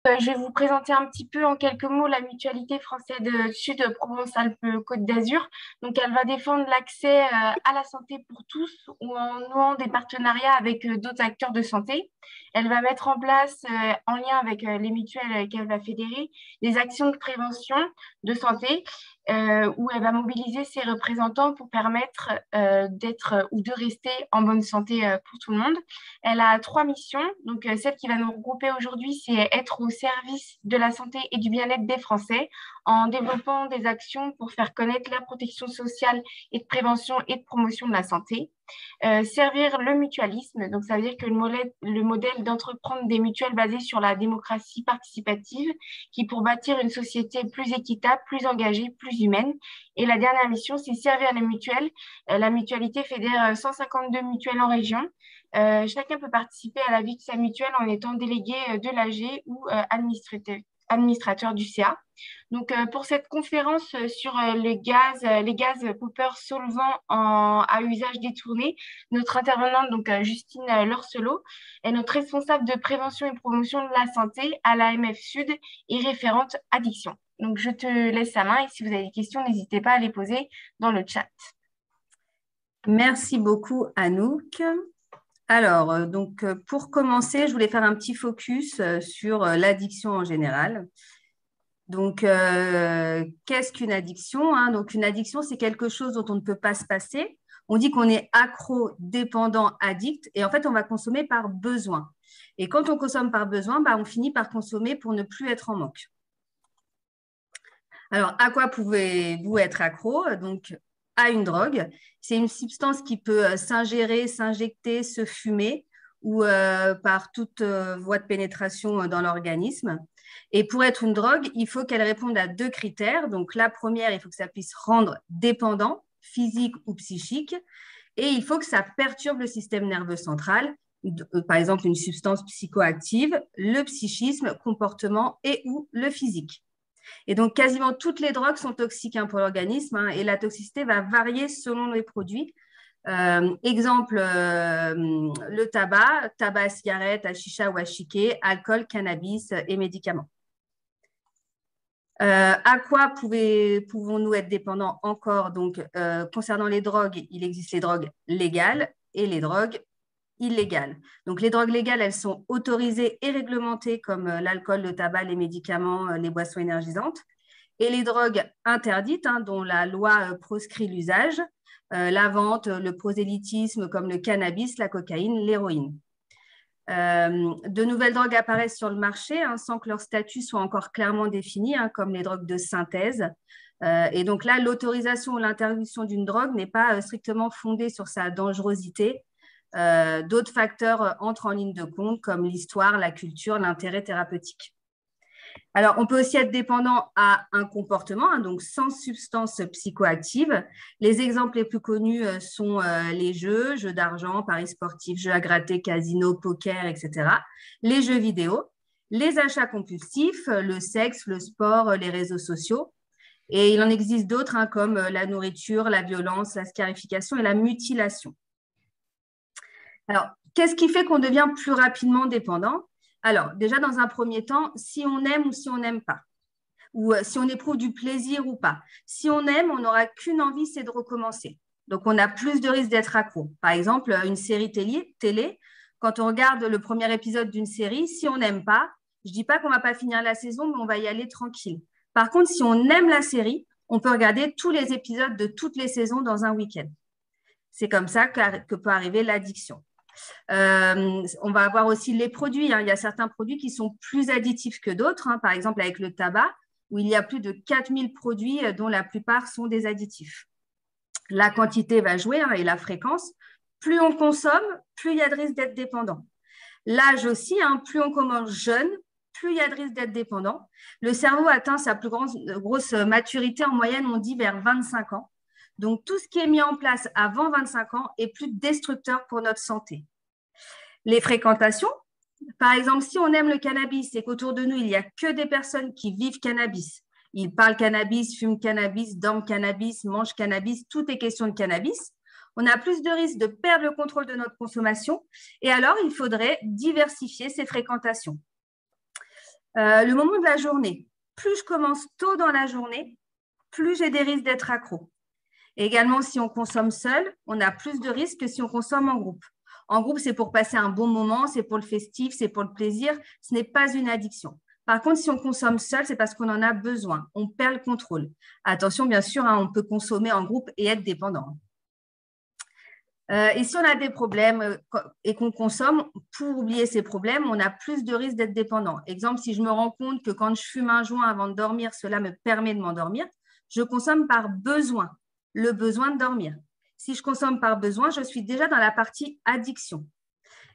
Je vais vous présenter un petit peu en quelques mots la mutualité française Sud Provence-Alpes-Côte d'Azur. Donc, elle va défendre l'accès à la santé pour tous ou en nouant des partenariats avec d'autres acteurs de santé. Elle va mettre en place, en lien avec les mutuelles qu'elle va fédérer, des actions de prévention de santé où elle va mobiliser ses représentants pour permettre d'être ou de rester en bonne santé pour tout le monde. Elle a trois missions. Donc, celle qui va nous regrouper aujourd'hui, c'est être au service de la santé et du bien-être des Français en développant des actions pour faire connaître la protection sociale et de prévention et de promotion de la santé. Servir le mutualisme, donc ça veut dire que le modèle d'entreprendre des mutuelles basées sur la démocratie participative qui pour bâtir une société plus équitable, plus engagée, plus humaine. Et la dernière mission, c'est servir les mutuelles. La mutualité fédère 152 mutuelles en région. Chacun peut participer à la vie de sa mutuelle en étant délégué de l'AG ou administrateur du CA. Donc, pour cette conférence sur les gaz poppers solvants à usage détourné, notre intervenante, donc Justine Lorcelot, est notre responsable de prévention et promotion de la santé à l'AMF Sud et référente addiction. Donc, je te laisse la main et si vous avez des questions, n'hésitez pas à les poser dans le chat. Merci beaucoup, Anouk. Alors, pour commencer, je voulais faire un petit focus sur l'addiction en général. Donc, qu'est-ce qu'une addiction, hein? Donc, une addiction, c'est quelque chose dont on ne peut pas se passer. On dit qu'on est accro, dépendant, addict, et en fait, on va consommer par besoin. Et quand on consomme par besoin, on finit par consommer pour ne plus être en manque. Alors, à quoi pouvez-vous être accro? Donc, à une drogue. C'est une substance qui peut s'ingérer, s'injecter, se fumer ou par toute voie de pénétration dans l'organisme. Et pour être une drogue, il faut qu'elle réponde à deux critères. Donc, la première, il faut que ça puisse rendre dépendant, physique ou psychique. Et il faut que ça perturbe le système nerveux central, par exemple une substance psychoactive, le psychisme, comportement et ou le physique. Et donc, quasiment toutes les drogues sont toxiques pour l'organisme et la toxicité va varier selon les produits. Exemple, le tabac à cigarette, à chicha ou à chiquet, alcool, cannabis et médicaments. À quoi pouvons-nous être dépendants encore? Donc, concernant les drogues, il existe les drogues légales et les drogues illégales. Donc, les drogues légales, elles sont autorisées et réglementées comme l'alcool, le tabac, les médicaments, les boissons énergisantes. Et les drogues interdites, dont la loi proscrit l'usage, la vente, le prosélytisme comme le cannabis, la cocaïne, l'héroïne. De nouvelles drogues apparaissent sur le marché sans que leur statut soit encore clairement défini, comme les drogues de synthèse. Et donc là, l'autorisation ou l'interdiction d'une drogue n'est pas strictement fondée sur sa dangerosité. D'autres facteurs entrent en ligne de compte, comme l'histoire, la culture, l'intérêt thérapeutique. Alors, on peut aussi être dépendant à un comportement, donc sans substance psychoactive. Les exemples les plus connus sont les jeux d'argent, paris sportifs, jeux à gratter, casino, poker, etc. Les jeux vidéo, les achats compulsifs, le sexe, le sport, les réseaux sociaux. Et il en existe d'autres comme la nourriture, la violence, la scarification et la mutilation. Alors, qu'est-ce qui fait qu'on devient plus rapidement dépendant? Alors, déjà, dans un premier temps, si on aime ou si on n'aime pas, ou si on éprouve du plaisir ou pas. Si on aime, on n'aura qu'une envie, c'est de recommencer. Donc, on a plus de risques d'être accro. Par exemple, une série télé, quand on regarde le premier épisode d'une série, si on n'aime pas, je ne dis pas qu'on ne va pas finir la saison, mais on va y aller tranquille. Par contre, si on aime la série, on peut regarder tous les épisodes de toutes les saisons dans un week-end. C'est comme ça que peut arriver l'addiction. On va avoir aussi les produits. Il y a certains produits qui sont plus additifs que d'autres. Par exemple, avec le tabac, où il y a plus de 4000 produits dont la plupart sont des additifs. La quantité va jouer et la fréquence. Plus on consomme, plus il y a de risque d'être dépendant. L'âge aussi, plus on commence jeune, plus il y a de risque d'être dépendant. Le cerveau atteint sa plus grosse maturité en moyenne, on dit, vers 25 ans. Donc, tout ce qui est mis en place avant 25 ans est plus destructeur pour notre santé. Les fréquentations, par exemple, si on aime le cannabis et qu'autour de nous, il n'y a que des personnes qui vivent cannabis, ils parlent cannabis, fument cannabis, dorment cannabis, mangent cannabis, tout est question de cannabis, on a plus de risques de perdre le contrôle de notre consommation et alors il faudrait diversifier ces fréquentations. Le moment de la journée. Plus je commence tôt dans la journée, plus j'ai des risques d'être accro. Et également, si on consomme seul, on a plus de risques que si on consomme en groupe. En groupe, c'est pour passer un bon moment, c'est pour le festif, c'est pour le plaisir. Ce n'est pas une addiction. Par contre, si on consomme seul, c'est parce qu'on en a besoin. On perd le contrôle. Attention, bien sûr, hein, on peut consommer en groupe et être dépendant. Et si on a des problèmes et qu'on consomme, pour oublier ces problèmes, on a plus de risques d'être dépendant. Exemple, si je me rends compte que quand je fume un joint avant de dormir, cela me permet de m'endormir, je consomme par besoin, le besoin de dormir. Si je consomme par besoin, je suis déjà dans la partie addiction.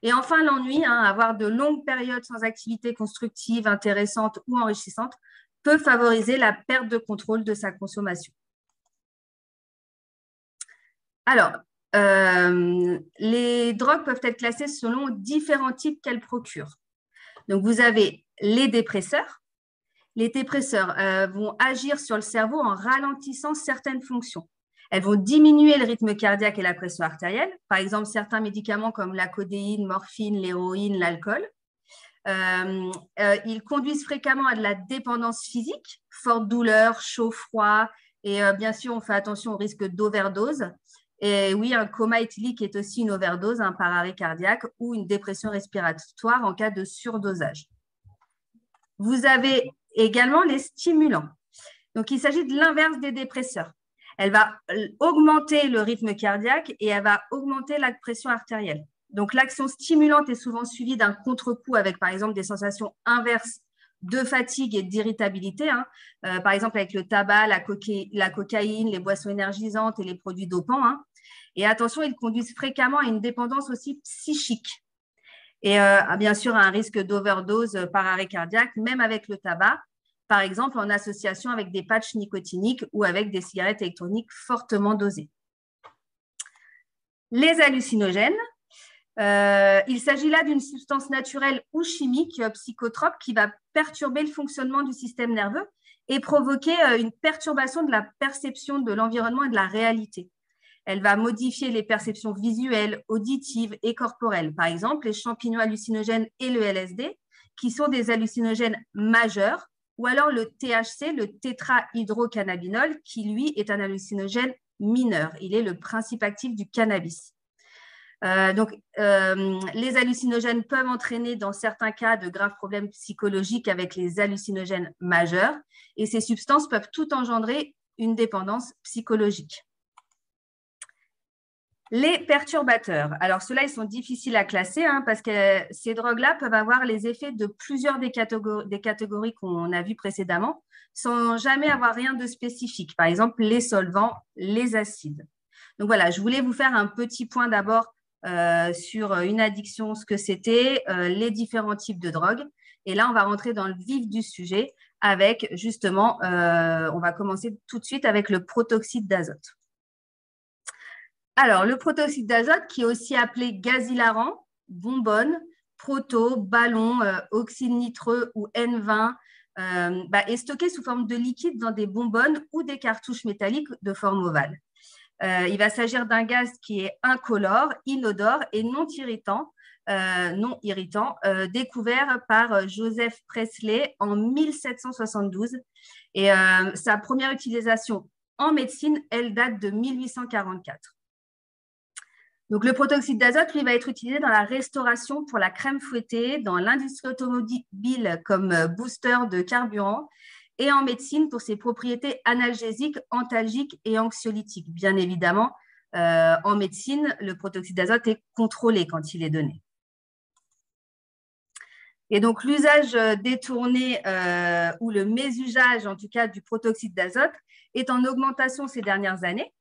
Et enfin, l'ennui, hein, avoir de longues périodes sans activité constructive, intéressante ou enrichissante, peut favoriser la perte de contrôle de sa consommation. Alors, les drogues peuvent être classées selon différents types qu'elles procurent. Donc, vous avez les dépresseurs. Les dépresseurs vont agir sur le cerveau en ralentissant certaines fonctions. Elles vont diminuer le rythme cardiaque et la pression artérielle. Par exemple, certains médicaments comme la codéine, morphine, l'héroïne, l'alcool. Ils conduisent fréquemment à de la dépendance physique, forte douleur, chaud, froid. Et bien sûr, on fait attention au risque d'overdose. Et oui, un coma éthylique est aussi une overdose, un par arrêt cardiaque ou une dépression respiratoire en cas de surdosage. Vous avez également les stimulants. Donc, il s'agit de l'inverse des dépresseurs. Elle va augmenter le rythme cardiaque et elle va augmenter la pression artérielle. Donc, l'action stimulante est souvent suivie d'un contre-coup avec, par exemple, des sensations inverses de fatigue et d'irritabilité. Hein. Par exemple, avec le tabac, la cocaïne, les boissons énergisantes et les produits dopants. Hein. Et attention, ils conduisent fréquemment à une dépendance aussi psychique. Et bien sûr, à un risque d'overdose par arrêt cardiaque, même avec le tabac, par exemple en association avec des patchs nicotiniques ou avec des cigarettes électroniques fortement dosées. Les hallucinogènes, il s'agit là d'une substance naturelle ou chimique psychotrope qui va perturber le fonctionnement du système nerveux et provoquer une perturbation de la perception de l'environnement et de la réalité. Elle va modifier les perceptions visuelles, auditives et corporelles. Par exemple, les champignons hallucinogènes et le LSD, qui sont des hallucinogènes majeurs, ou alors le THC, le tétrahydrocannabinol, qui lui est un hallucinogène mineur. Il est le principe actif du cannabis. Les hallucinogènes peuvent entraîner dans certains cas de graves problèmes psychologiques avec les hallucinogènes majeurs et ces substances peuvent tout engendrer une dépendance psychologique. Les perturbateurs. Alors, ceux-là, ils sont difficiles à classer hein, parce que ces drogues-là peuvent avoir les effets de plusieurs des catégories qu'on a vues précédemment sans jamais avoir rien de spécifique. Par exemple, les solvants, les acides. Donc, voilà, je voulais vous faire un petit point d'abord sur une addiction, ce que c'était, les différents types de drogues. Et là, on va rentrer dans le vif du sujet avec, justement, on va commencer tout de suite avec le protoxyde d'azote. Alors, le protoxyde d'azote, qui est aussi appelé gaz hilarant, bonbonne, proto, ballon, oxyde nitreux ou N20, est stocké sous forme de liquide dans des bonbonnes ou des cartouches métalliques de forme ovale. Il va s'agir d'un gaz qui est incolore, inodore et non irritant, découvert par Joseph Priestley en 1772. Et sa première utilisation en médecine, elle date de 1844. Donc, le protoxyde d'azote, lui, va être utilisé dans la restauration pour la crème fouettée, dans l'industrie automobile comme booster de carburant et en médecine pour ses propriétés analgésiques, antalgiques et anxiolytiques. Bien évidemment, en médecine, le protoxyde d'azote est contrôlé quand il est donné. Et donc, l'usage détourné ou le mésusage, en tout cas, du protoxyde d'azote est en augmentation ces dernières années.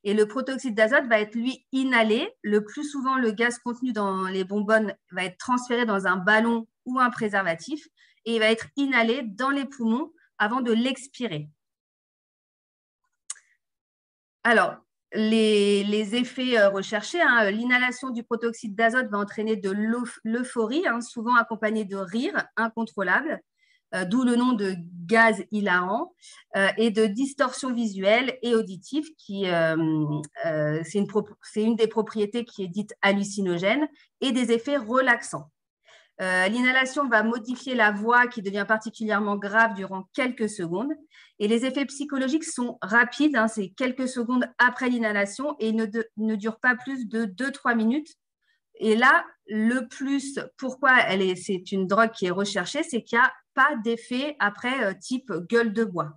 Et le protoxyde d'azote va être, lui, inhalé. Le plus souvent, le gaz contenu dans les bonbonnes va être transféré dans un ballon ou un préservatif et il va être inhalé dans les poumons avant de l'expirer. Alors, les effets recherchés, hein, l'inhalation du protoxyde d'azote va entraîner de l'euphorie, hein, souvent accompagnée de rires incontrôlables, d'où le nom de gaz hilarant, et de distorsion visuelle et auditive, c'est une des propriétés qui est dite hallucinogène, et des effets relaxants. L'inhalation va modifier la voix qui devient particulièrement grave durant quelques secondes. Et les effets psychologiques sont rapides, hein, c'est quelques secondes après l'inhalation et ne durent pas plus de 2-3 minutes. Et là, le plus, pourquoi c'est une drogue qui est recherchée, c'est qu'il n'y a pas d'effet après type gueule de bois.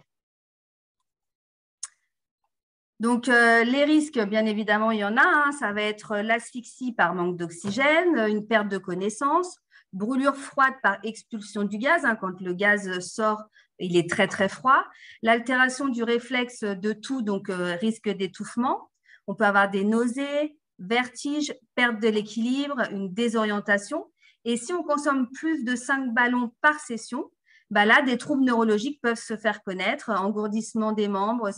Donc, les risques, bien évidemment, il y en a. Hein, ça va être l'asphyxie par manque d'oxygène, une perte de connaissance, brûlure froide par expulsion du gaz. Hein, quand le gaz sort, il est très, très froid. L'altération du réflexe de toux, donc risque d'étouffement. On peut avoir des nausées, vertiges, perte de l'équilibre, une désorientation. Et si on consomme plus de 5 ballons par session, bah là, des troubles neurologiques peuvent se faire connaître, engourdissement des membres,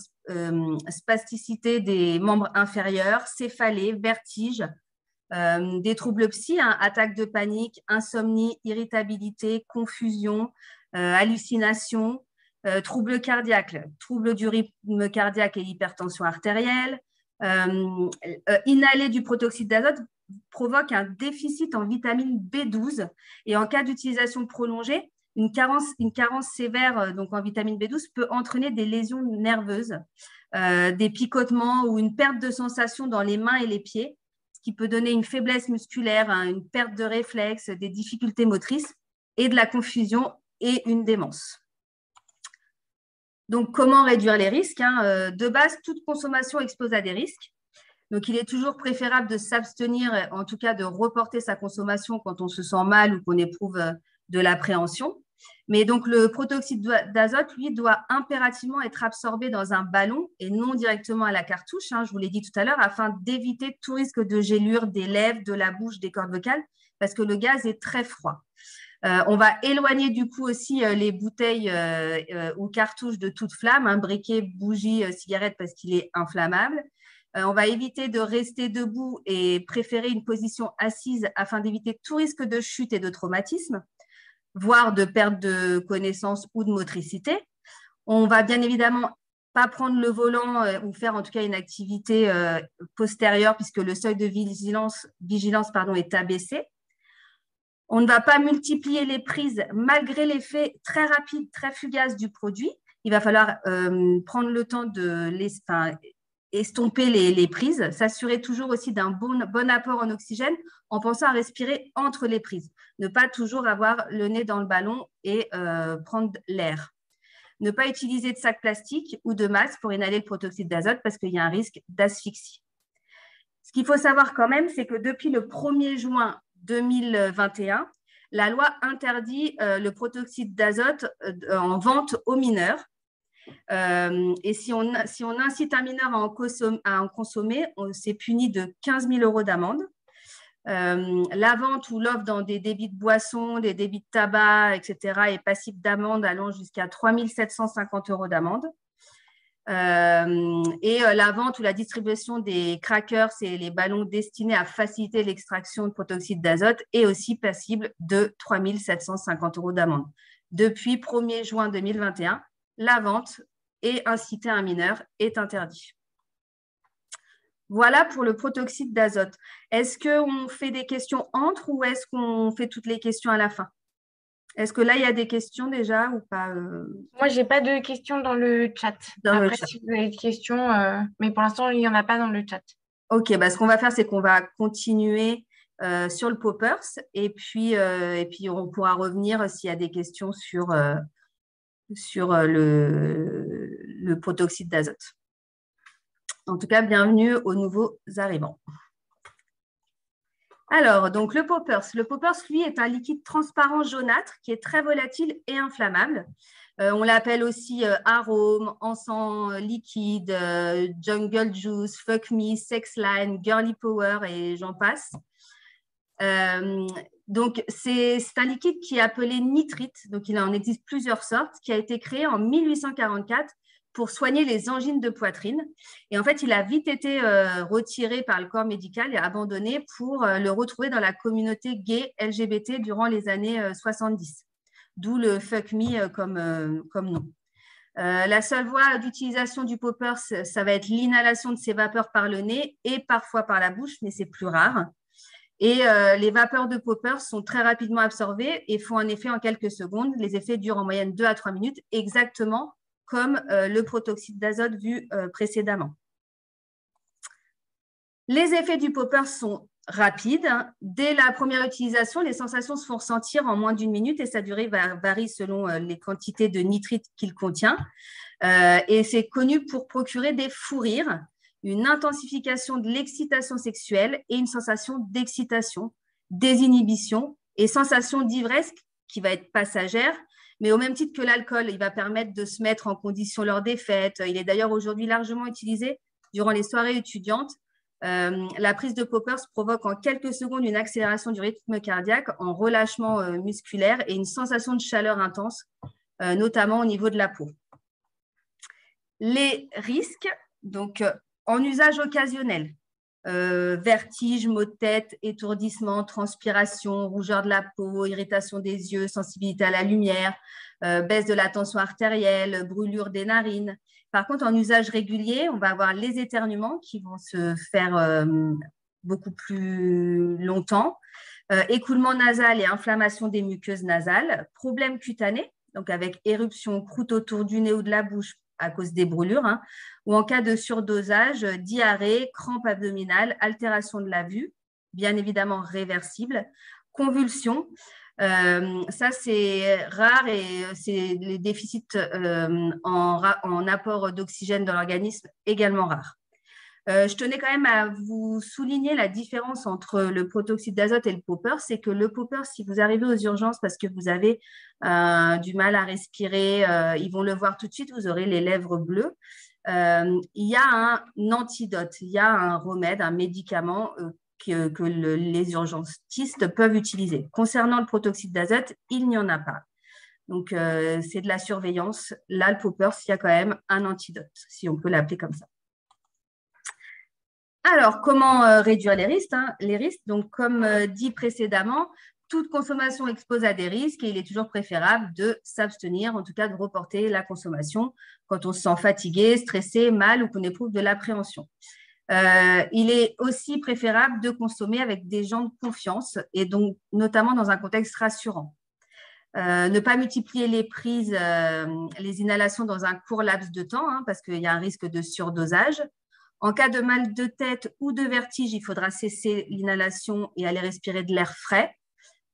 spasticité des membres inférieurs, céphalée, vertige, des troubles psy, hein, attaques de panique, insomnie, irritabilité, confusion, hallucination, troubles cardiaques, troubles du rythme cardiaque et hypertension artérielle. Inhaler du protoxyde d'azote provoque un déficit en vitamine B12 et en cas d'utilisation prolongée, une carence sévère donc en vitamine B12 peut entraîner des lésions nerveuses, des picotements ou une perte de sensation dans les mains et les pieds, ce qui peut donner une faiblesse musculaire, hein, une perte de réflexe, des difficultés motrices et de la confusion et une démence. Donc, comment réduire les risques, hein? De base, toute consommation expose à des risques. Donc, il est toujours préférable de s'abstenir, en tout cas de reporter sa consommation quand on se sent mal ou qu'on éprouve de l'appréhension. Mais donc, le protoxyde d'azote, lui, doit impérativement être absorbé dans un ballon et non directement à la cartouche, hein, je vous l'ai dit tout à l'heure, afin d'éviter tout risque de gélure des lèvres, de la bouche, des cordes vocales, parce que le gaz est très froid. On va éloigner du coup aussi les bouteilles ou cartouches de toute flamme, hein, briquet, bougie, cigarette, parce qu'il est inflammable. On va éviter de rester debout et préférer une position assise afin d'éviter tout risque de chute et de traumatisme, voire de perte de connaissance ou de motricité. On va bien évidemment pas prendre le volant ou faire en tout cas une activité postérieure puisque le seuil de vigilance est abaissé. On ne va pas multiplier les prises malgré l'effet très rapide, très fugace du produit. Il va falloir prendre le temps de estomper les prises, s'assurer toujours aussi d'un bon apport en oxygène en pensant à respirer entre les prises. Ne pas toujours avoir le nez dans le ballon et prendre l'air. Ne pas utiliser de sac plastique ou de masque pour inhaler le protoxyde d'azote parce qu'il y a un risque d'asphyxie. Ce qu'il faut savoir quand même, c'est que depuis le 1er juin 2021, la loi interdit le protoxyde d'azote en vente aux mineurs. Et si on incite un mineur à en consommer, c'est puni de 15 000 € d'amende. La vente ou l'offre dans des débits de boissons, des débits de tabac, etc. est passible d'amende allant jusqu'à 3 750 € d'amende. La vente ou la distribution des crackers et les ballons destinés à faciliter l'extraction de protoxyde d'azote est aussi passible de 3 750 € d'amende. Depuis 1er juin 2021, la vente et inciter un mineur est interdit. Voilà pour le protoxyde d'azote. Est-ce qu'on fait des questions entre ou est-ce qu'on fait toutes les questions à la fin? Est-ce que là, il y a des questions déjà ou pas Moi, je n'ai pas de questions dans le chat. Après, si vous avez des questions, mais pour l'instant, il n'y en a pas dans le chat. Ok, ce qu'on va faire, c'est qu'on va continuer sur le poppers et puis on pourra revenir s'il y a des questions sur le protoxyde d'azote. En tout cas, bienvenue aux nouveaux arrivants. Alors, donc le poppers. Le poppers, lui, est un liquide transparent jaunâtre qui est très volatile et inflammable. On l'appelle aussi arôme, encens liquide, jungle juice, fuck me, sex line, girly power et j'en passe. Donc, c'est un liquide qui est appelé nitrite. Donc, il en existe plusieurs sortes, qui a été créé en 1844 pour soigner les angines de poitrine. Et en fait, il a vite été retiré par le corps médical et abandonné pour le retrouver dans la communauté gay LGBT durant les années 70. D'où le fuck me comme nom. La seule voie d'utilisation du popper, ça va être l'inhalation de ces vapeurs par le nez et parfois par la bouche, mais c'est plus rare. Et les vapeurs de poppers sont très rapidement absorbées et font un effet en quelques secondes. Les effets durent en moyenne 2 à 3 minutes, exactement comme le protoxyde d'azote vu précédemment. Les effets du popper sont rapides. Dès la première utilisation, les sensations se font ressentir en moins d'une minute et sa durée varie selon les quantités de nitrite qu'il contient. Et c'est connu pour procurer des fous rires, une intensification de l'excitation sexuelle et une sensation d'excitation, désinhibition et sensation d'ivresse qui va être passagère. Mais au même titre que l'alcool, il va permettre de se mettre en condition lors des fêtes. Il est d'ailleurs aujourd'hui largement utilisé durant les soirées étudiantes. La prise de poppers provoque en quelques secondes une accélération du rythme cardiaque, en relâchement musculaire et une sensation de chaleur intense, notamment au niveau de la peau. Les risques, donc en usage occasionnel, vertige, maux de tête, étourdissement, transpiration, rougeur de la peau, irritation des yeux, sensibilité à la lumière, baisse de la tension artérielle, brûlure des narines. Par contre, en usage régulier, on va avoir les éternuements qui vont se faire beaucoup plus longtemps, écoulement nasal et inflammation des muqueuses nasales, problèmes cutanés, donc avec éruption, croûte autour du nez ou de la bouche à cause des brûlures, ou en cas de surdosage, diarrhée, crampes abdominales, altération de la vue, bien évidemment réversible, convulsions. Ça, c'est rare et c'est les déficits en apport d'oxygène dans l'organisme également rares. Je tenais quand même à vous souligner la différence entre le protoxyde d'azote et le popper. C'est que le popper, si vous arrivez aux urgences parce que vous avez du mal à respirer, ils vont le voir tout de suite, vous aurez les lèvres bleues. Il y a un antidote, il y a un remède, un médicament que les urgentistes peuvent utiliser. Concernant le protoxyde d'azote, il n'y en a pas. Donc, c'est de la surveillance. Là, le popper, il y a quand même un antidote, si on peut l'appeler comme ça. Alors, comment réduire les risques, Les risques, donc comme dit précédemment, toute consommation expose à des risques et il est toujours préférable de s'abstenir, en tout cas de reporter la consommation quand on se sent fatigué, stressé, mal ou qu'on éprouve de l'appréhension. Il est aussi préférable de consommer avec des gens de confiance et donc notamment dans un contexte rassurant. Ne pas multiplier les prises, les inhalations dans un court laps de temps parce qu'il y a un risque de surdosage. En cas de mal de tête ou de vertige, il faudra cesser l'inhalation et aller respirer de l'air frais,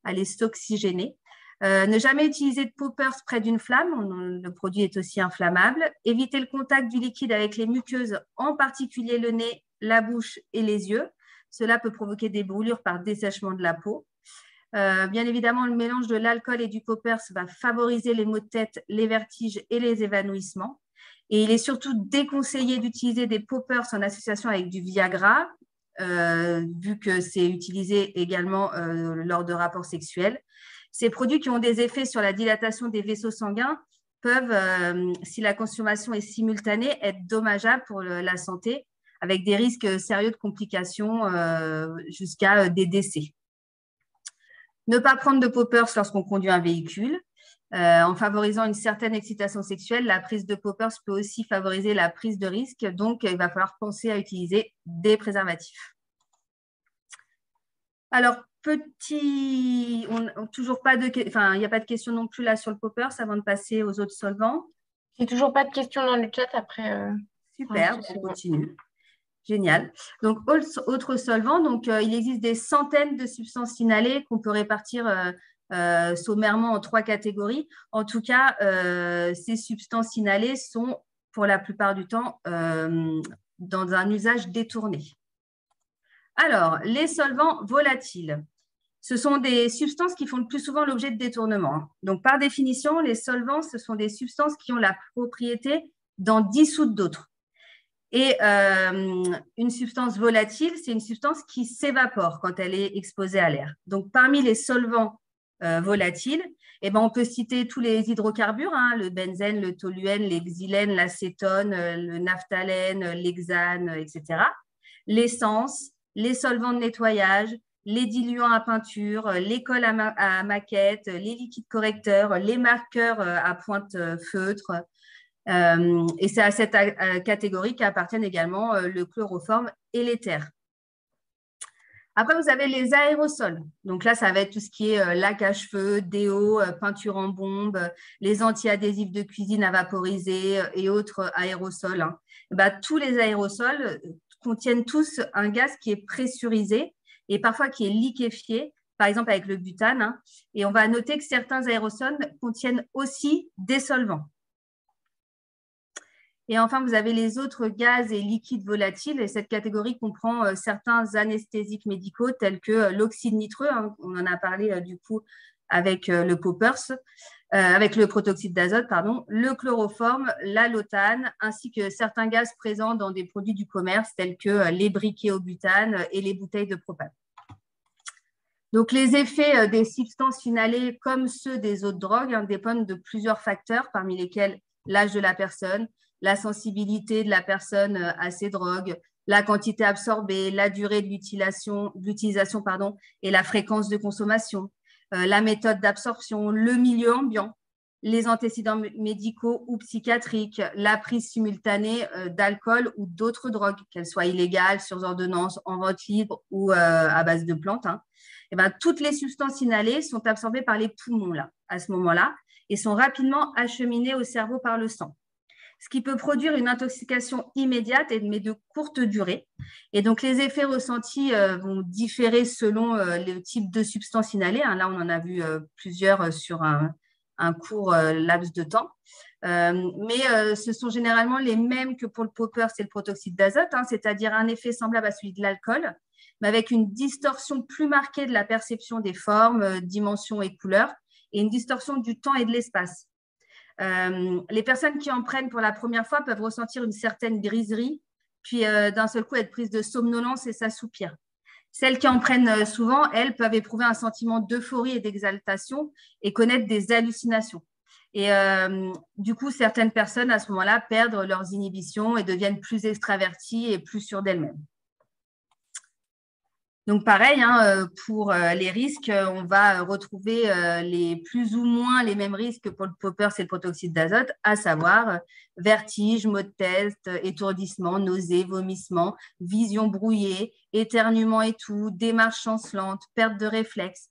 aller s'oxygéner. Ne jamais utiliser de poppers près d'une flamme, le produit est aussi inflammable. Éviter le contact du liquide avec les muqueuses, en particulier le nez, la bouche et les yeux. Cela peut provoquer des brûlures par dessèchement de la peau. Bien évidemment, le mélange de l'alcool et du poppers va favoriser les maux de tête, les vertiges et les évanouissements. Et il est surtout déconseillé d'utiliser des poppers en association avec du Viagra, vu que c'est utilisé également lors de rapports sexuels. Ces produits qui ont des effets sur la dilatation des vaisseaux sanguins peuvent, si la consommation est simultanée, être dommageables pour la santé, avec des risques sérieux de complications jusqu'à des décès. Ne pas prendre de poppers lorsqu'on conduit un véhicule. En favorisant une certaine excitation sexuelle, la prise de poppers peut aussi favoriser la prise de risque. Donc, il va falloir penser à utiliser des préservatifs. Alors, toujours pas de, il n'y a pas de questions non plus là sur le poppers avant de passer aux autres solvants. J'ai toujours pas de questions dans le chat après. Super, on continue. Génial. Donc, autres solvants, donc, il existe des centaines de substances inhalées qu'on peut répartir sommairement en 3 catégories. En tout cas, ces substances inhalées sont, pour la plupart du temps, dans un usage détourné. Alors, les solvants volatiles. Ce sont des substances qui font le plus souvent l'objet de détournements. Donc, par définition, les solvants, ce sont des substances qui ont la propriété d'en dissoudre d'autres. Et une substance volatile, c'est une substance qui s'évapore quand elle est exposée à l'air. Donc, parmi les solvants volatiles, on peut citer tous les hydrocarbures, le benzène, le toluène, l'hexylène, l'acétone, le naphthalène, l'hexane, etc. L'essence, les solvants de nettoyage, les diluants à peinture, les colles à maquette, les liquides correcteurs, les marqueurs à pointe feutre. Et c'est à cette catégorie qu'appartiennent également le chloroforme et l'éther. Après, vous avez les aérosols. Donc là, ça va être tout ce qui est lac à cheveux, déo, peinture en bombe, les anti-adhésifs de cuisine à vaporiser et autres aérosols, hein. Bah, tous les aérosols contiennent tous un gaz qui est pressurisé et parfois qui est liquéfié, par exemple avec le butane, hein. Et on va noter que certains aérosols contiennent aussi des solvants. Et enfin, vous avez les autres gaz et liquides volatiles. Et cette catégorie comprend certains anesthésiques médicaux tels que l'oxyde nitreux, hein, on en a parlé du coup avec le poppers, avec le protoxyde d'azote, pardon, le chloroforme, la lotane, ainsi que certains gaz présents dans des produits du commerce tels que les briquets au butane et les bouteilles de propane. Donc, les effets des substances inhalées, comme ceux des autres drogues, hein, dépendent de plusieurs facteurs, parmi lesquels l'âge de la personne, la sensibilité de la personne à ces drogues, la quantité absorbée, la durée de l'utilisation et la fréquence de consommation, la méthode d'absorption, le milieu ambiant, les antécédents médicaux ou psychiatriques, la prise simultanée d'alcool ou d'autres drogues, qu'elles soient illégales, sur ordonnance, en vente libre ou à base de plantes, hein. Et ben, toutes les substances inhalées sont absorbées par les poumons là, à ce moment-là et sont rapidement acheminées au cerveau par le sang, ce qui peut produire une intoxication immédiate mais de courte durée. Et donc, les effets ressentis vont différer selon le type de substance inhalée, hein. Là, on en a vu plusieurs sur un court laps de temps. Mais ce sont généralement les mêmes que pour le poppers et le protoxyde d'azote, hein, c'est-à-dire un effet semblable à celui de l'alcool, mais avec une distorsion plus marquée de la perception des formes, dimensions et couleurs, et une distorsion du temps et de l'espace. Les personnes qui en prennent pour la première fois peuvent ressentir une certaine griserie, puis d'un seul coup être prises de somnolence et s'assoupir. Celles qui en prennent souvent, elles, peuvent éprouver un sentiment d'euphorie et d'exaltation et connaître des hallucinations. Et du coup, certaines personnes, à ce moment-là, perdent leurs inhibitions et deviennent plus extraverties et plus sûres d'elles-mêmes. Donc, pareil, hein, pour les risques, on va retrouver les plus ou moins les mêmes risques pour le poppers et le protoxyde d'azote, à savoir vertige, maux de tête, étourdissement, nausées, vomissements, vision brouillée, éternuement et tout, démarche chancelante, perte de réflexe,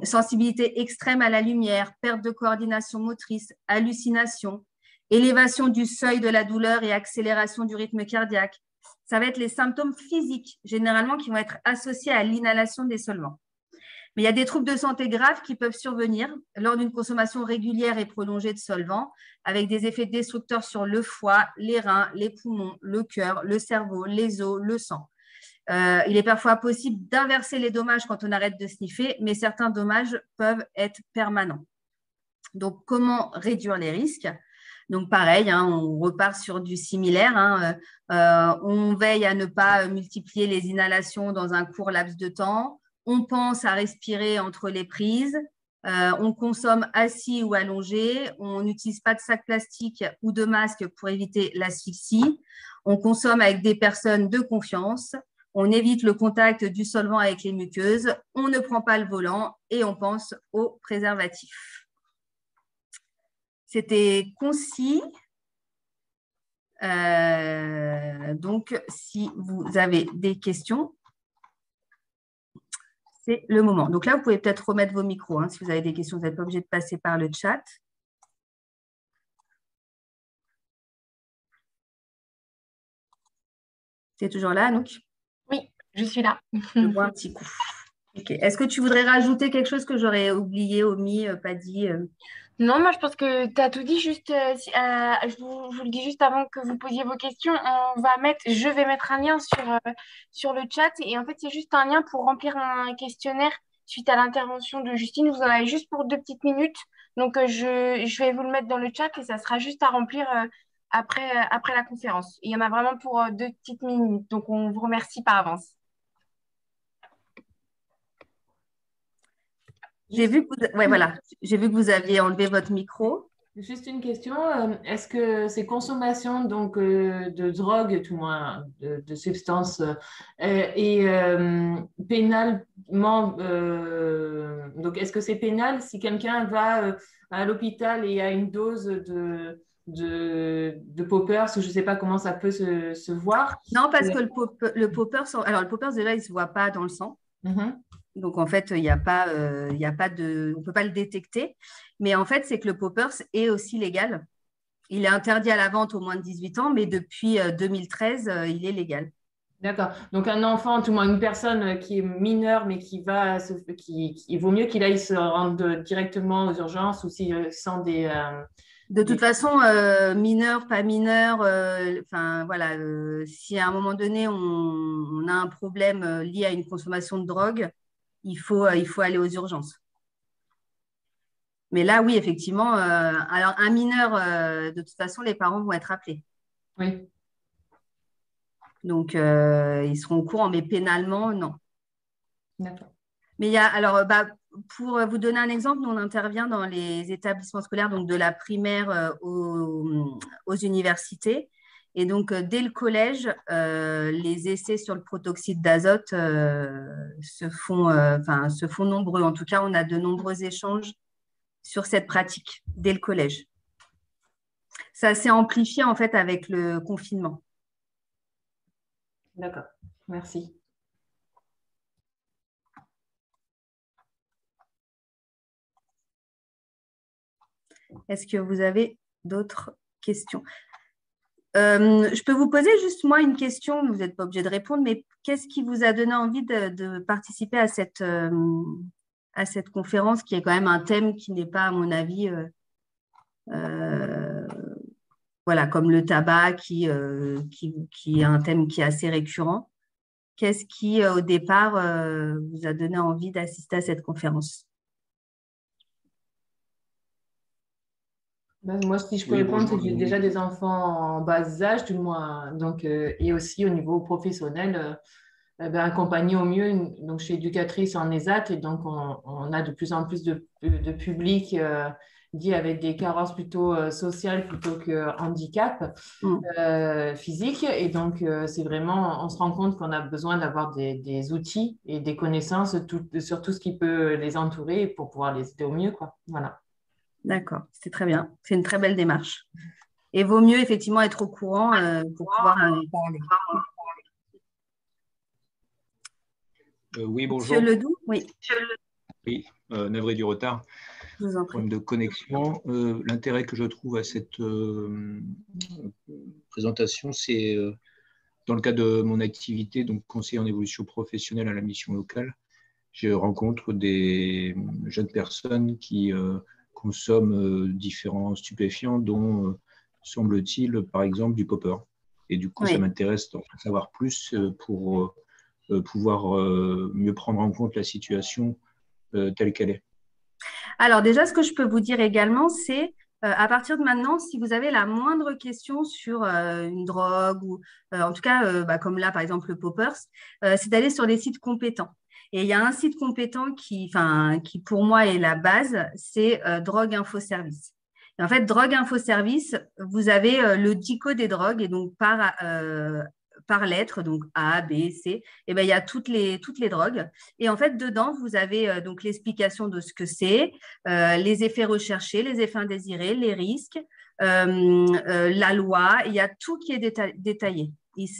sensibilité extrême à la lumière, perte de coordination motrice, hallucination, élévation du seuil de la douleur et accélération du rythme cardiaque. Ça va être les symptômes physiques, généralement, qui vont être associés à l'inhalation des solvants. Mais il y a des troubles de santé graves qui peuvent survenir lors d'une consommation régulière et prolongée de solvants, avec des effets destructeurs sur le foie, les reins, les poumons, le cœur, le cerveau, les os, le sang. Il est parfois possible d'inverser les dommages quand on arrête de sniffer, mais certains dommages peuvent être permanents. Donc, comment réduire les risques ? Donc, pareil, hein, on repart sur du similaire, hein. On veille à ne pas multiplier les inhalations dans un court laps de temps. On pense à respirer entre les prises. On consomme assis ou allongé. On n'utilise pas de sac plastique ou de masque pour éviter l'asphyxie. On consomme avec des personnes de confiance. On évite le contact du solvant avec les muqueuses. On ne prend pas le volant et on pense aux préservatifs. C'était concis. Donc, si vous avez des questions, c'est le moment. Donc là, vous pouvez peut-être remettre vos micros, hein, si vous avez des questions. Vous n'êtes pas obligé de passer par le chat. Tu es toujours là, Anouk? Oui, je suis là. Je bois un petit coup. Okay. Est-ce que tu voudrais rajouter quelque chose que j'aurais oublié, omis, pas dit Non, moi je pense que tu as tout dit. Juste, je vous le dis juste avant que vous posiez vos questions. Je vais mettre un lien sur le chat. Et en fait, c'est juste un lien pour remplir un questionnaire suite à l'intervention de Justine. Vous en avez juste pour 2 petites minutes. Donc, je vais vous le mettre dans le chat et ça sera juste à remplir après la conférence. Il y en a vraiment pour 2 petites minutes. Donc, on vous remercie par avance. J'ai vu que vous aviez enlevé votre micro. Juste une question, est-ce que ces consommations donc, de drogue, tout moins de substances, est pénalement, donc est-ce que c'est pénal si quelqu'un va à l'hôpital et a une dose de poppers, je ne sais pas comment ça peut se voir? Non, parce que le poppers, alors le poppers déjà, il ne se voit pas dans le sang. Mhm. Donc, en fait, il y a pas de, on ne peut pas le détecter. Mais en fait, c'est que le poppers est aussi légal. Il est interdit à la vente aux moins de 18 ans, mais depuis 2013, il est légal. D'accord. Donc, un enfant, tout le moins une personne qui est mineure, mais il vaut mieux qu'il aille se rendre directement aux urgences ou s'il sent De toute des... façon, mineur, pas mineur, enfin voilà, si à un moment donné on a un problème lié à une consommation de drogue, il faut aller aux urgences. Mais là, oui, effectivement, alors un mineur, de toute façon, les parents vont être appelés. Oui, Donc, ils seront au courant, mais pénalement, non. d'accord. Mais il y a, alors, bah, pour vous donner un exemple, nous, on intervient dans les établissements scolaires, donc de la primaire aux universités. Et donc, dès le collège, les essais sur le protoxyde d'azote enfin, se font nombreux. En tout cas, on a de nombreux échanges sur cette pratique dès le collège. Ça s'est amplifié en fait avec le confinement. D'accord. Merci. Est-ce que vous avez d'autres questions? Je peux vous poser juste moi une question, vous n'êtes pas obligé de répondre, mais qu'est-ce qui vous a donné envie de participer à cette conférence qui est quand même un thème qui n'est pas, à mon avis, euh, voilà, comme le tabac qui est un thème qui est assez récurrent. Qu'est-ce qui, au départ, vous a donné envie d'assister à cette conférence? Ben, moi, si je peux Oui, répondre, c'est bonjour. que j'ai déjà des enfants en bas âge, du moins, donc, et aussi au niveau professionnel, ben, accompagner au mieux. Donc, je suis éducatrice en ESAT et donc on a de plus en plus de public dit avec des carences plutôt sociales plutôt que handicap Mm. physique. Et donc, c'est vraiment, on se rend compte qu'on a besoin d'avoir des outils et des connaissances sur tout ce qui peut les entourer pour pouvoir les aider au mieux, quoi. Voilà. D'accord, c'est très bien. C'est une très belle démarche. Et vaut mieux effectivement être au courant pour pouvoir en parler. Oui, Monsieur bonjour. Ledoux, oui, Oui, navré du retard, je vous en prie. problème de connexion. L'intérêt que je trouve à cette présentation, c'est dans le cadre de mon activité, donc conseiller en évolution professionnelle à la mission locale, je rencontre des jeunes personnes qui consomment différents stupéfiants, dont, semble-t-il, par exemple, du popper. Et du coup, ça Oui. m'intéresse d'en savoir plus pour pouvoir mieux prendre en compte la situation telle qu'elle est. Alors déjà, ce que je peux vous dire également, c'est à partir de maintenant, si vous avez la moindre question sur une drogue ou en tout cas, bah, comme là, par exemple, le poppers, c'est d'aller sur les sites compétents. Et il y a un site compétent qui pour moi est la base, c'est Drogue Info Service. Et en fait, Drogue Info Service, vous avez le DICO des drogues et donc par lettre, donc A, B, C, et ben, il y a toutes les drogues. Et en fait, dedans, vous avez donc l'explication de ce que c'est, les effets recherchés, les effets indésirés, les risques, la loi. Il y a tout qui est détaillé.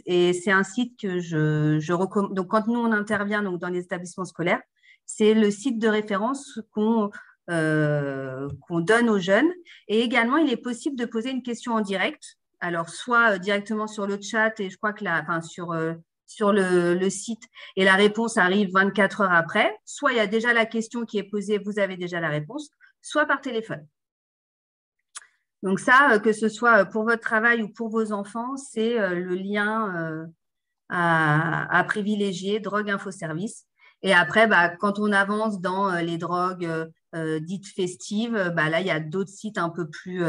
Et c'est un site que je recommande. Donc, quand nous, on intervient donc, dans les établissements scolaires, c'est le site de référence qu'on donne aux jeunes. Et également, il est possible de poser une question en direct. Alors, soit directement sur le chat, et je crois que sur le site, et la réponse arrive 24 heures après. Soit il y a déjà la question qui est posée, vous avez déjà la réponse, soit par téléphone. Donc ça, que ce soit pour votre travail ou pour vos enfants, c'est le lien à privilégier, Drogue Info Service. Et après, bah, quand on avance dans les drogues dites festives, bah, là, il y a d'autres sites un peu plus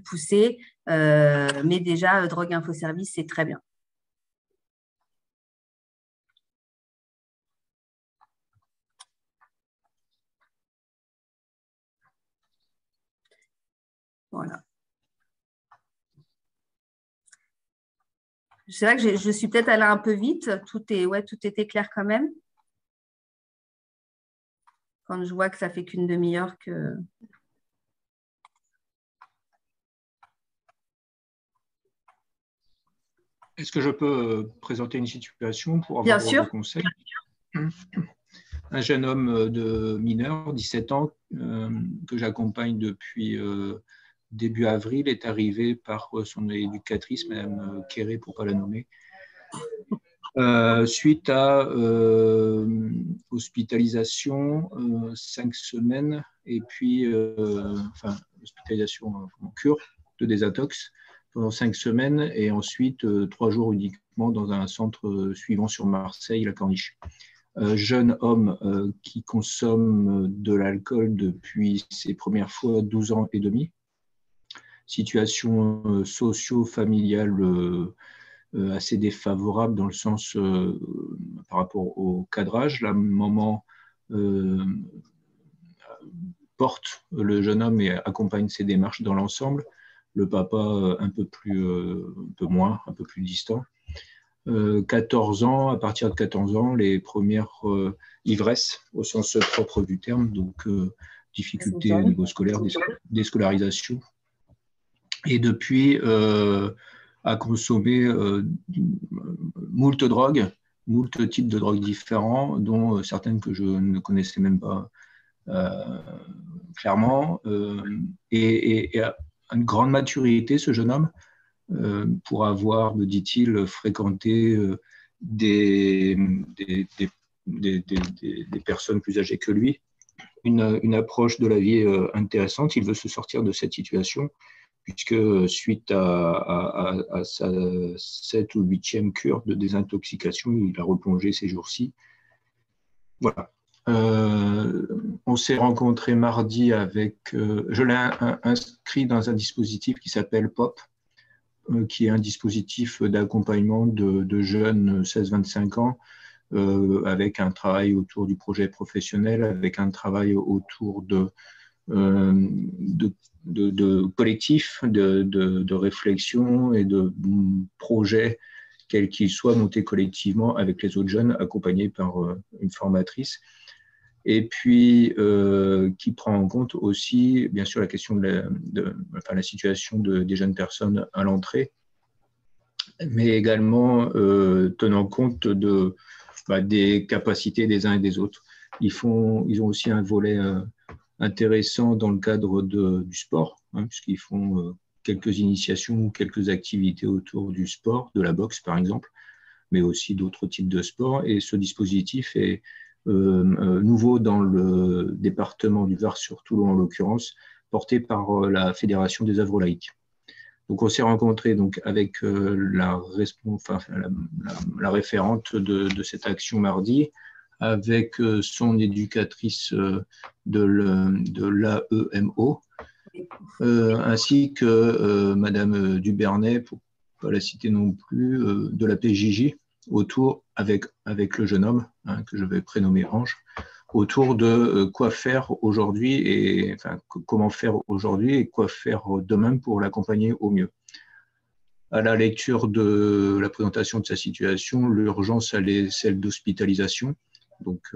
poussés. Mais déjà, Drogue Info Service, c'est très bien. Voilà. C'est vrai que je suis peut-être allée un peu vite. Tout était clair quand même. Quand je vois que ça fait qu'une demi-heure que… Est-ce que je peux présenter une situation pour Bien avoir sûr, vos conseils? un jeune homme de mineur, 17 ans, que j'accompagne depuis début avril, est arrivé par son éducatrice, Madame Quéré, pour ne pas la nommer, suite à hospitalisation 5 semaines, et puis hospitalisation en cure de désintox pendant 5 semaines, et ensuite 3 jours uniquement dans un centre suivant sur Marseille, la Corniche. Jeune homme qui consomme de l'alcool depuis ses premières fois 12 ans et demi. Situation socio-familiale assez défavorable dans le sens par rapport au cadrage. La maman porte le jeune homme et accompagne ses démarches dans l'ensemble. Le papa un peu moins, un peu plus distant. 14 ans, à partir de 14 ans, les premières ivresses au sens propre du terme, donc difficultés au niveau scolaire, déscolarisation. Et depuis, à consommer moult drogues, moult types de drogues différents, dont certaines que je ne connaissais même pas clairement, et à une grande maturité, ce jeune homme, pour avoir, me dit-il, fréquenté des personnes plus âgées que lui, une approche de la vie intéressante. Il veut se sortir de cette situation, puisque suite à sa 7e ou 8e cure de désintoxication, il a replongé ces jours-ci. Voilà. On s'est rencontrés mardi avec... je l'ai inscrit dans un dispositif qui s'appelle POP, qui est un dispositif d'accompagnement de jeunes 16-25 ans, avec un travail autour du projet professionnel, avec un travail autour de collectifs, de réflexion et de projets, quels qu'ils soient, montés collectivement avec les autres jeunes, accompagnés par une formatrice. Et puis qui prend en compte aussi, bien sûr, la question de la situation des jeunes personnes à l'entrée, mais également tenant compte des capacités des uns et des autres. Ils ont aussi un volet intéressant dans le cadre du sport, puisqu'ils font quelques initiations, quelques activités autour du sport, de la boxe par exemple, mais aussi d'autres types de sports. Et ce dispositif est nouveau dans le département du Var sur Toulon en l'occurrence, porté par la Fédération des œuvres laïques. Donc on s'est rencontrés donc avec la référente de cette action mardi, avec son éducatrice de l'AEMO, ainsi que Madame Dubernay, pour ne pas la citer non plus, de la PJJ, autour, avec le jeune homme, que je vais prénommer Ange, autour de quoi faire aujourd'hui et comment faire aujourd'hui et quoi faire demain pour l'accompagner au mieux. À la lecture de la présentation de sa situation, l'urgence, elle est celle d'hospitalisation, donc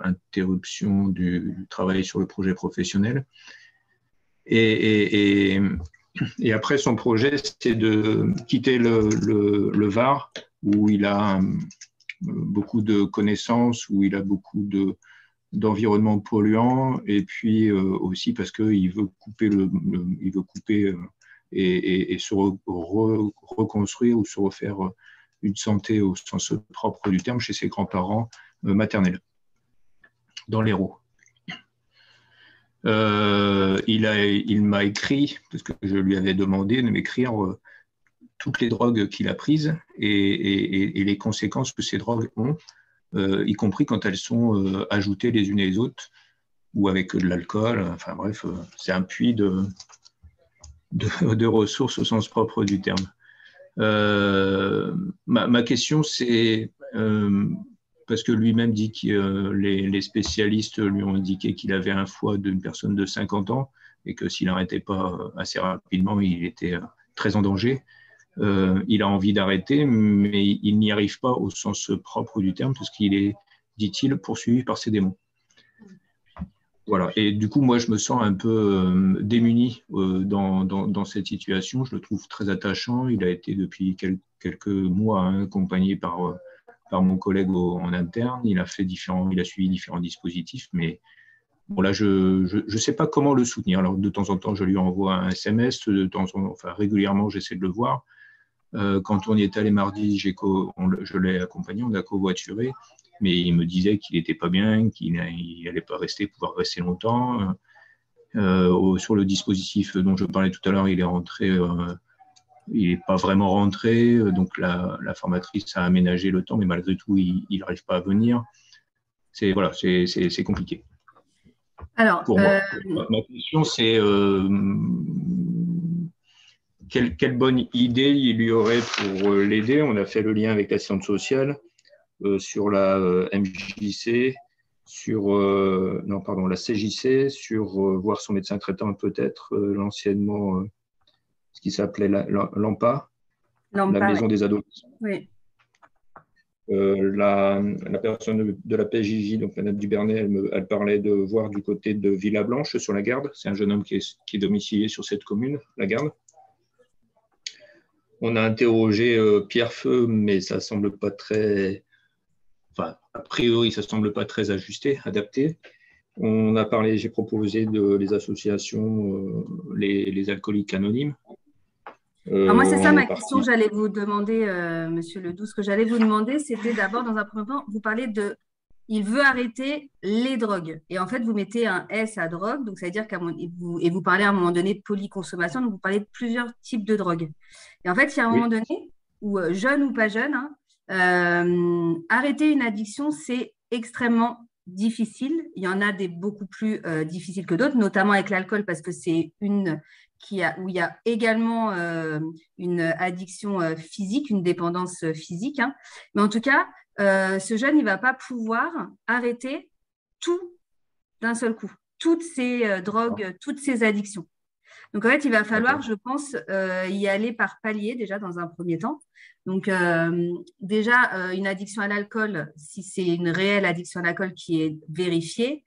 interruption du travail sur le projet professionnel. Et après, son projet, c'est de quitter le Var, où il a beaucoup de connaissances, où il a beaucoup d'environnements polluants, et puis aussi parce qu'il veut couper et se reconstruire ou se refaire une santé au sens propre du terme chez ses grands-parents maternels, dans l'Hérault. Il m'a écrit, parce que je lui avais demandé de m'écrire toutes les drogues qu'il a prises et les conséquences que ces drogues ont, y compris quand elles sont ajoutées les unes et les autres, ou avec de l'alcool. Enfin bref, c'est un puits de ressources au sens propre du terme. Ma question, c'est, parce que lui-même dit que les spécialistes lui ont indiqué qu'il avait un foie d'une personne de 50 ans et que s'il n'arrêtait pas assez rapidement, il était très en danger. Il a envie d'arrêter, mais il n'y arrive pas au sens propre du terme, parce qu'il est, dit-il, poursuivi par ses démons. Voilà. Et du coup, moi, je me sens un peu démuni dans cette situation. Je le trouve très attachant. Il a été depuis quelques mois accompagné par par mon collègue en interne. Il a suivi différents dispositifs, mais bon, là, je ne sais pas comment le soutenir. Alors, de temps en temps, je lui envoie un SMS, régulièrement, j'essaie de le voir. Quand on y est allé mardi, je l'ai accompagné, on a covoituré, mais il me disait qu'il n'était pas bien, qu'il n'allait pas pouvoir rester longtemps. Sur le dispositif dont je parlais tout à l'heure, il est rentré, il n'est pas vraiment rentré, donc la formatrice a aménagé le temps, mais malgré tout, il n'arrive pas à venir. C'est compliqué. Alors, pour moi, ma question, c'est quelle bonne idée il y aurait pour l'aider. On a fait le lien avec l'assistante sociale sur la MJC, la CJC, sur voir son médecin traitant peut-être, l'anciennement, ce qui s'appelait l'AMPA, la maison des adolescents. Oui. La personne de la PJJ, donc Madame Dubernay, elle parlait de voir du côté de Villa-Blanche sur la Garde. C'est un jeune homme qui est domicilié sur cette commune, la Garde. On a interrogé Pierre Feu, mais ça semble pas très, a priori, ça semble pas très ajusté, adapté. J'ai proposé les associations, les alcooliques anonymes. Alors moi, c'est ça ma question que j'allais vous demander, Monsieur Ledoux. Ce que j'allais vous demander, c'était d'abord, dans un premier temps, vous parlez il veut arrêter les drogues. Et en fait, vous mettez un S à drogue, donc ça veut dire et vous parlez à un moment donné de polyconsommation, donc vous parlez de plusieurs types de drogues. Et en fait, il y a un moment donné où, jeune ou pas jeune, arrêter une addiction, c'est extrêmement difficile. Il y en a des beaucoup plus difficiles que d'autres, notamment avec l'alcool, parce que c'est où il y a également une addiction physique, une dépendance physique. Mais en tout cas, ce jeune, il ne va pas pouvoir arrêter tout d'un seul coup, toutes ces drogues, toutes ces addictions. Donc, en fait, il va falloir, je pense, y aller par palier, déjà, dans un premier temps. Donc, déjà, une addiction à l'alcool, si c'est une réelle addiction à l'alcool qui est vérifiée,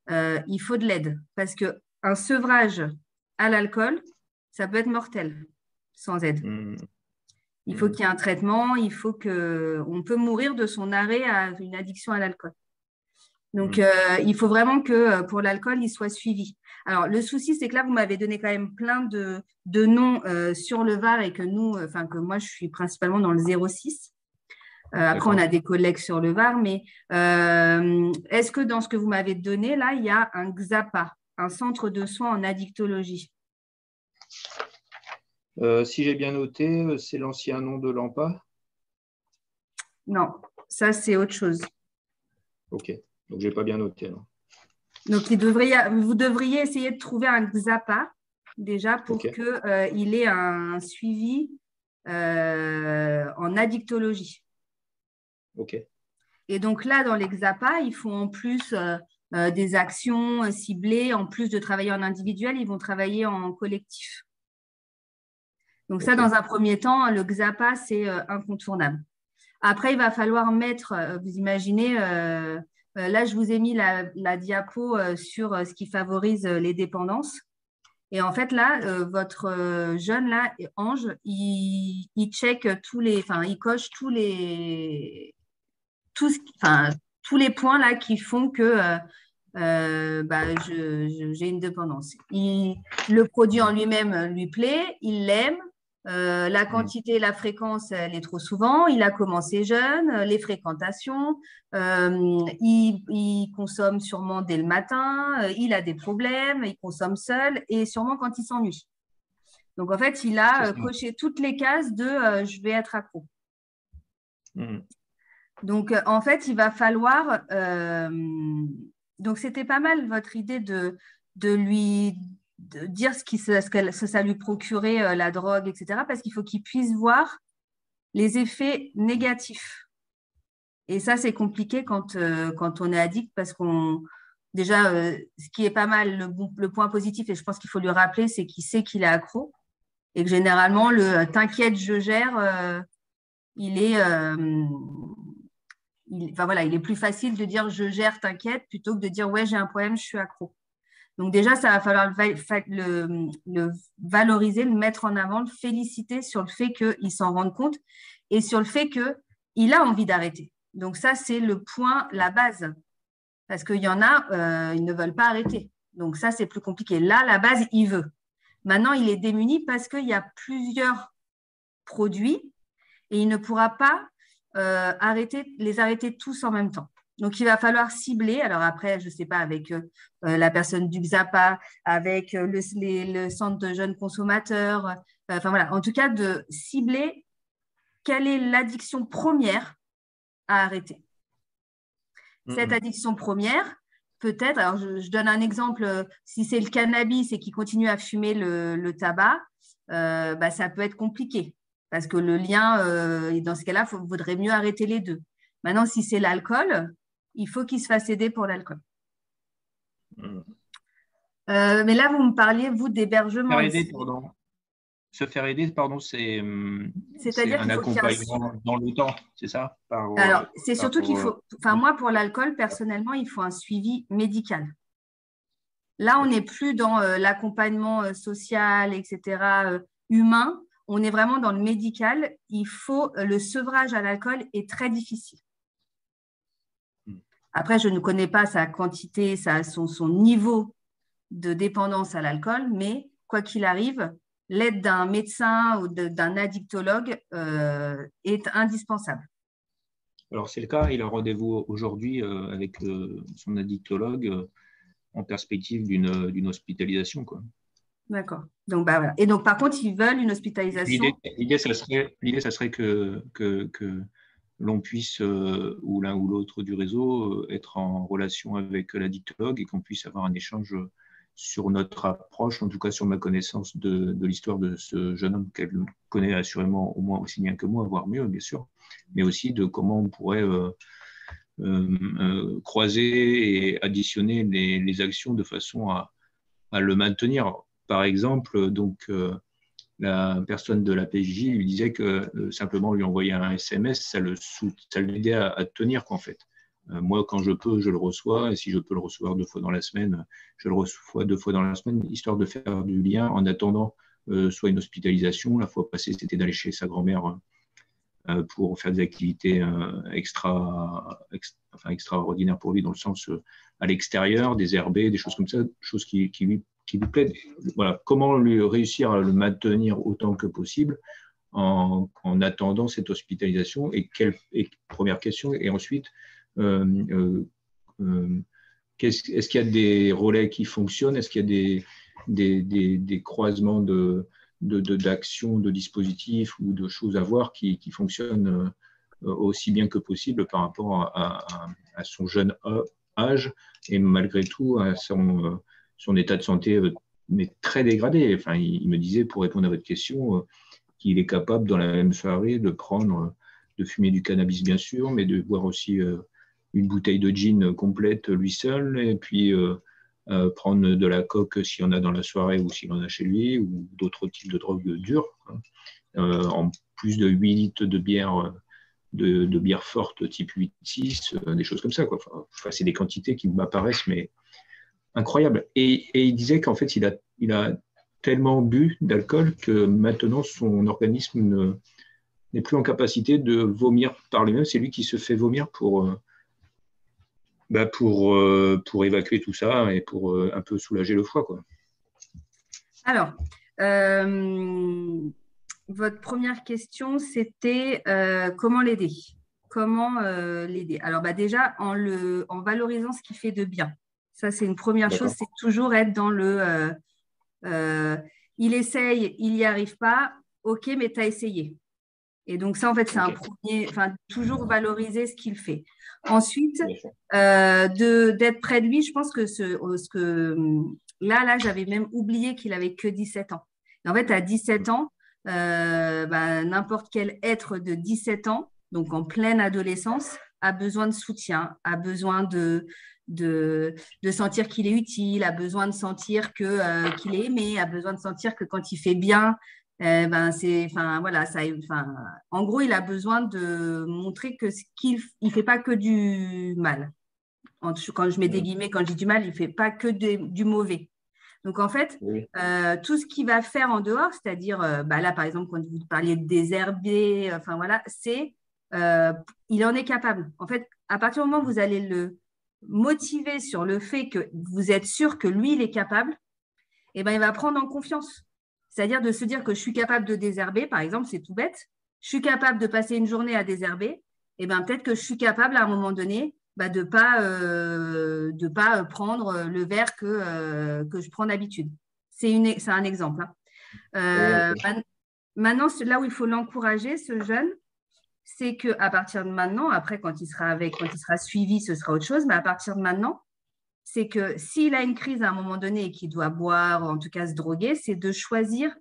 il faut de l'aide. Parce qu'un sevrage à l'alcool, ça peut être mortel sans aide. Il faut qu'il y ait un traitement, on peut mourir de son arrêt à une addiction à l'alcool. Donc, il faut vraiment que pour l'alcool, il soit suivi. Alors, le souci, c'est que là, vous m'avez donné quand même plein de noms sur le Var et que moi, je suis principalement dans le 06. Après, on a des collègues sur le Var, mais est-ce que dans ce que vous m'avez donné, là, il y a un XAPA, un centre de soins en addictologie? Si j'ai bien noté, c'est l'ancien nom de l'AMPA? Non, ça, c'est autre chose. Ok, donc je n'ai pas bien noté. Alors. Donc, vous devriez essayer de trouver un XAPA, déjà, pour qu'il ait un suivi en addictologie. Ok. Et donc là, dans les XAPA, ils font en plus des actions ciblées. En plus de travailler en individuel, ils vont travailler en collectif. Donc ça, dans un premier temps, le XAPA, c'est incontournable. Après, il va falloir mettre, vous imaginez, là, je vous ai mis la diapo sur ce qui favorise les dépendances. Et en fait, là, votre jeune, là, Ange, il check il coche tous les points là qui font que j'ai une dépendance. Le produit en lui-même lui plaît, il l'aime. La quantité et la fréquence, elle est trop souvent. Il a commencé jeune, les fréquentations, il consomme sûrement dès le matin, il a des problèmes, il consomme seul et sûrement quand il s'ennuie. Donc, en fait, il a coché toutes les cases de je vais être accro. Donc, en fait, il va falloir… donc, c'était pas mal votre idée de lui dire ce que ça lui procurait la drogue, etc. Parce qu'il faut qu'il puisse voir les effets négatifs. Et ça, c'est compliqué quand on est addict parce déjà, ce qui est pas mal, le point positif, et je pense qu'il faut lui rappeler, c'est qu'il sait qu'il est accro et que généralement, le « t'inquiète, je gère », il est plus facile de dire « je gère, t'inquiète » plutôt que de dire « ouais, j'ai un problème, je suis accro ». Donc déjà, ça va falloir le valoriser, le mettre en avant, le féliciter sur le fait qu'il s'en rende compte et sur le fait qu'il a envie d'arrêter. Donc ça, c'est le point, la base. Parce qu'il y en a, ils ne veulent pas arrêter. Donc ça, c'est plus compliqué. Là, la base, il veut. Maintenant, il est démuni parce qu'il y a plusieurs produits et il ne pourra pas les arrêter tous en même temps. Donc, il va falloir cibler. Alors après, je ne sais pas, avec la personne du XAPA, avec le centre de jeunes consommateurs, enfin voilà, en tout cas, de cibler quelle est l'addiction première à arrêter. Cette addiction première, peut-être, alors je donne un exemple, si c'est le cannabis et qu'il continue à fumer le tabac, ça peut être compliqué parce que le lien, dans ce cas-là, il vaudrait mieux arrêter les deux. Maintenant, si c'est l'alcool, il faut qu'il se fasse aider pour l'alcool. Mais là, vous me parliez, vous, d'hébergement. Se faire aider, pardon, c'est C'est-à-dire un accompagnement dans le temps, c'est ça? Alors, c'est surtout qu'il faut… Enfin, moi, pour l'alcool, personnellement, il faut un suivi médical. Là, on n'est plus dans l'accompagnement social, etc., humain. On est vraiment dans le médical. Le sevrage à l'alcool est très difficile. Après, je ne connais pas sa quantité, son niveau de dépendance à l'alcool, mais quoi qu'il arrive, l'aide d'un médecin ou d'un addictologue est indispensable. Alors, c'est le cas. Il a rendez-vous aujourd'hui avec son addictologue en perspective d'une hospitalisation, quoi. D'accord. Donc, voilà. Et donc, par contre, ils veulent une hospitalisation. L'idée, ça serait que l'on puisse, ou l'un ou l'autre du réseau, être en relation avec l'addictologue et qu'on puisse avoir un échange sur notre approche, en tout cas sur ma connaissance de l'histoire de ce jeune homme qu'elle connaît assurément au moins aussi bien que moi, voire mieux, bien sûr, mais aussi de comment on pourrait croiser et additionner les actions de façon à le maintenir. Par exemple, donc, la personne de la PJ lui disait que simplement lui envoyer un SMS, ça l'aidait à tenir, quoi, en fait. Moi, quand je peux, je le reçois, et si je peux le recevoir 2 fois dans la semaine, je le reçois 2 fois dans la semaine, histoire de faire du lien en attendant soit une hospitalisation. La fois passée, c'était d'aller chez sa grand-mère pour faire des activités extraordinaires pour lui, dans le sens à l'extérieur, des herbées, des choses comme ça, choses qui lui plaisent. Voilà, comment lui réussir à le maintenir autant que possible en attendant cette hospitalisation, et première question, et ensuite, est-ce qu'il y a des relais qui fonctionnent? Est-ce qu'il y a des croisements d'actions, de dispositifs ou de choses à voir qui fonctionnent aussi bien que possible par rapport à son jeune âge et malgré tout à son état de santé mais très dégradé. Enfin, il me disait, pour répondre à votre question, qu'il est capable dans la même soirée de fumer du cannabis bien sûr, mais de boire aussi une bouteille de gin complète lui seul, et puis prendre de la coke s'il y en a dans la soirée ou s'il en a chez lui, ou d'autres types de drogues dures, en plus de 8 litres de bière, de bière forte type 8-6, des choses comme ça, quoi. Enfin, c'est des quantités qui m'apparaissent mais incroyables. Et il disait qu'en fait, il a tellement bu d'alcool que maintenant son organisme n'est plus en capacité de vomir par lui-même. C'est lui qui se fait vomir pour évacuer tout ça et pour un peu soulager le foie, quoi. Alors, votre première question, c'était comment l'aider? Comment l'aider? Alors, déjà, en valorisant ce qu'il fait de bien. Ça, c'est une première chose, c'est toujours être dans le il essaye, il n'y arrive pas, ok, mais tu as essayé. Et donc, ça, en fait, c'est un premier, toujours valoriser ce qu'il fait. Ensuite, d'être près de lui, je pense que là, j'avais même oublié qu'il avait que 17 ans. Et en fait, à 17 ans, n'importe quel être de 17 ans, donc en pleine adolescence, a besoin de soutien, a besoin de sentir qu'il est utile, a besoin de sentir qu'il est aimé, a besoin de sentir que quand il fait bien, en gros, il a besoin de montrer que qu'il ne fait pas que du mal. Quand je mets des guillemets, quand je dis du mal, il ne fait pas que du mauvais. Donc, en fait, tout ce qu'il va faire en dehors, c'est-à-dire, là, par exemple, quand vous parliez de désherber, c'est il en est capable. En fait, à partir du moment où vous allez le motiver sur le fait que vous êtes sûr que lui, il est capable, eh ben, il va prendre en confiance. C'est-à-dire de se dire que je suis capable de désherber, par exemple, c'est tout bête. Je suis capable de passer une journée à désherber. Eh ben, peut-être que je suis capable à un moment donné de pas prendre le verre que je prends d'habitude. C'est un exemple. Hein. Maintenant, là où il faut l'encourager, ce jeune, c'est qu'à partir de maintenant, après, quand il sera suivi, ce sera autre chose, mais à partir de maintenant, c'est que s'il a une crise à un moment donné et qu'il doit boire, ou en tout cas se droguer, c'est de choisir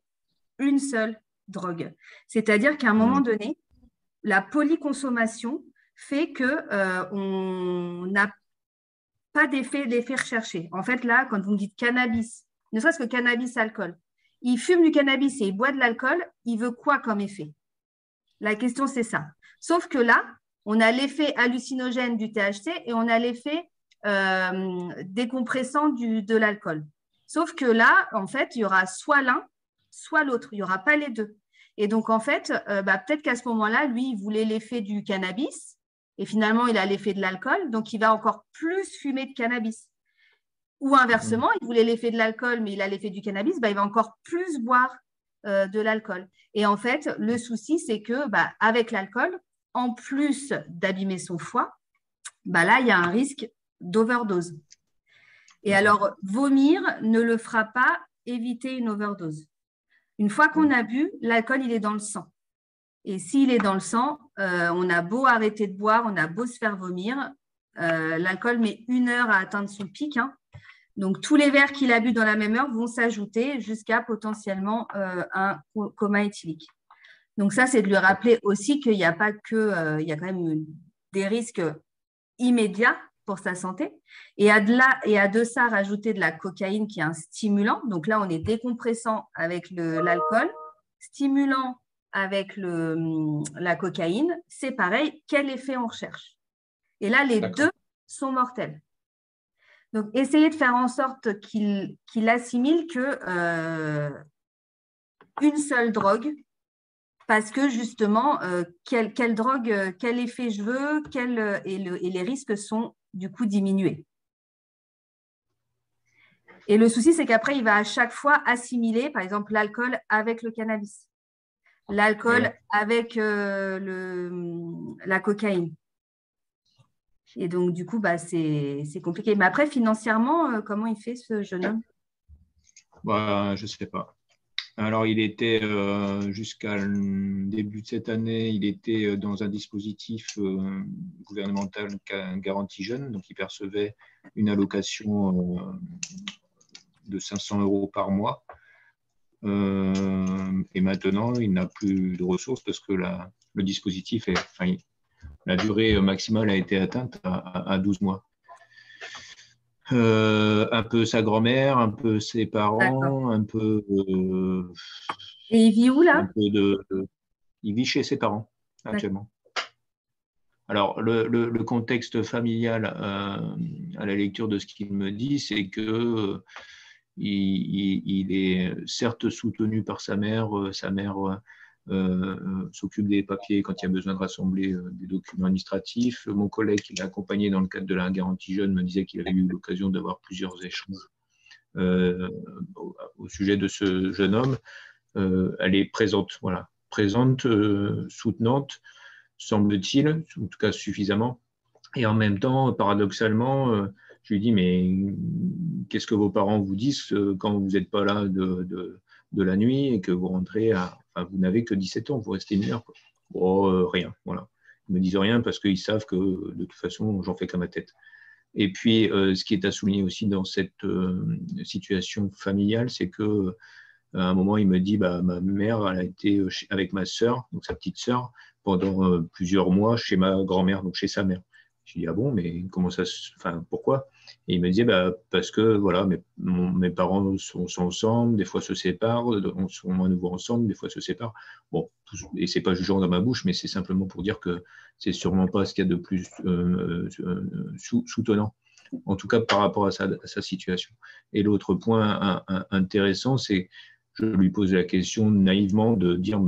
une seule drogue. C'est-à-dire qu'à un moment donné, la polyconsommation fait qu'on n'a pas l'effet recherché. En fait, là, quand vous me dites cannabis, ne serait-ce que cannabis, alcool, il fume du cannabis et il boit de l'alcool, il veut quoi comme effet? La question, c'est ça. Sauf que là, on a l'effet hallucinogène du THC et on a l'effet décompressant de l'alcool. Sauf que là, en fait, il y aura soit l'un, soit l'autre. Il n'y aura pas les deux. Et donc, en fait, peut-être qu'à ce moment-là, lui, il voulait l'effet du cannabis et finalement, il a l'effet de l'alcool. Donc, il va encore plus fumer de cannabis. Ou inversement, il voulait l'effet de l'alcool, mais il a l'effet du cannabis, il va encore plus boire de l'alcool. Et en fait, le souci, c'est que avec l'alcool, en plus d'abîmer son foie, là, il y a un risque d'overdose. Et alors, vomir ne le fera pas éviter une overdose. Une fois qu'on a bu, l'alcool, il est dans le sang. Et s'il est dans le sang, on a beau arrêter de boire, on a beau se faire vomir, l'alcool met 1 heure à atteindre son pic. Hein. Donc, tous les verres qu'il a bu dans la même heure vont s'ajouter jusqu'à potentiellement un coma éthylique. Donc, ça, c'est de lui rappeler aussi qu'il n'y a pas que, il y a quand même des risques immédiats pour sa santé. Et à de ça, rajouter de la cocaïne qui est un stimulant. Donc là, on est décompressant avec l'alcool, stimulant avec la cocaïne. C'est pareil, quel effet on recherche? Et là, les deux sont mortels. Donc, essayez de faire en sorte qu'il assimile une seule drogue, parce que justement, quelle drogue, quel effet je veux, et les risques sont du coup diminués. Et le souci, c'est qu'après, il va à chaque fois assimiler, par exemple, l'alcool avec le cannabis, l'alcool avec la cocaïne. Et donc, du coup, c'est compliqué. Mais après, financièrement, comment il fait ce jeune homme? Je ne sais pas. Alors, il était, jusqu'à le début de cette année, il était dans un dispositif gouvernemental garantie jeune. Donc, il percevait une allocation de 500 € par mois. Et maintenant, il n'a plus de ressources parce que le dispositif, la durée maximale a été atteinte à 12 mois. Un peu sa grand-mère, un peu ses parents, un peu… Et il vit où là? Il vit chez ses parents actuellement. Alors, le contexte familial, à la lecture de ce qu'il me dit, c'est que il est certes soutenu par sa mère. Sa mère s'occupe des papiers quand il y a besoin de rassembler des documents administratifs. Mon collègue qui l'a accompagné dans le cadre de la garantie jeune me disait qu'il avait eu l'occasion d'avoir plusieurs échanges au sujet de ce jeune homme. Elle est présente, soutenante, semble-t-il, en tout cas suffisamment. Et en même temps, paradoxalement, je lui dis, mais qu'est-ce que vos parents vous disent quand vous n'êtes pas là de la nuit et que vous rentrez vous n'avez que 17 ans, vous restez mineur. Rien, voilà. Ils me disent rien parce qu'ils savent que de toute façon, j'en fais qu'à ma tête. Et puis, ce qui est à souligner aussi dans cette situation familiale, c'est que à un moment, il me dit, ma mère, elle a été avec ma sœur, donc sa petite sœur, pendant plusieurs mois chez ma grand-mère, donc chez sa mère. Je lui dis, ah bon, mais comment ça, pourquoi? Et il me disait, parce que voilà, mes parents sont ensemble, des fois se séparent, sont à nouveau ensemble, des fois se séparent. Bon, et c'est pas jugeant dans ma bouche, mais c'est simplement pour dire que c'est sûrement pas ce qu'il y a de plus soutenant, en tout cas par rapport à sa situation. Et l'autre point intéressant, c'est je lui pose la question naïvement de dire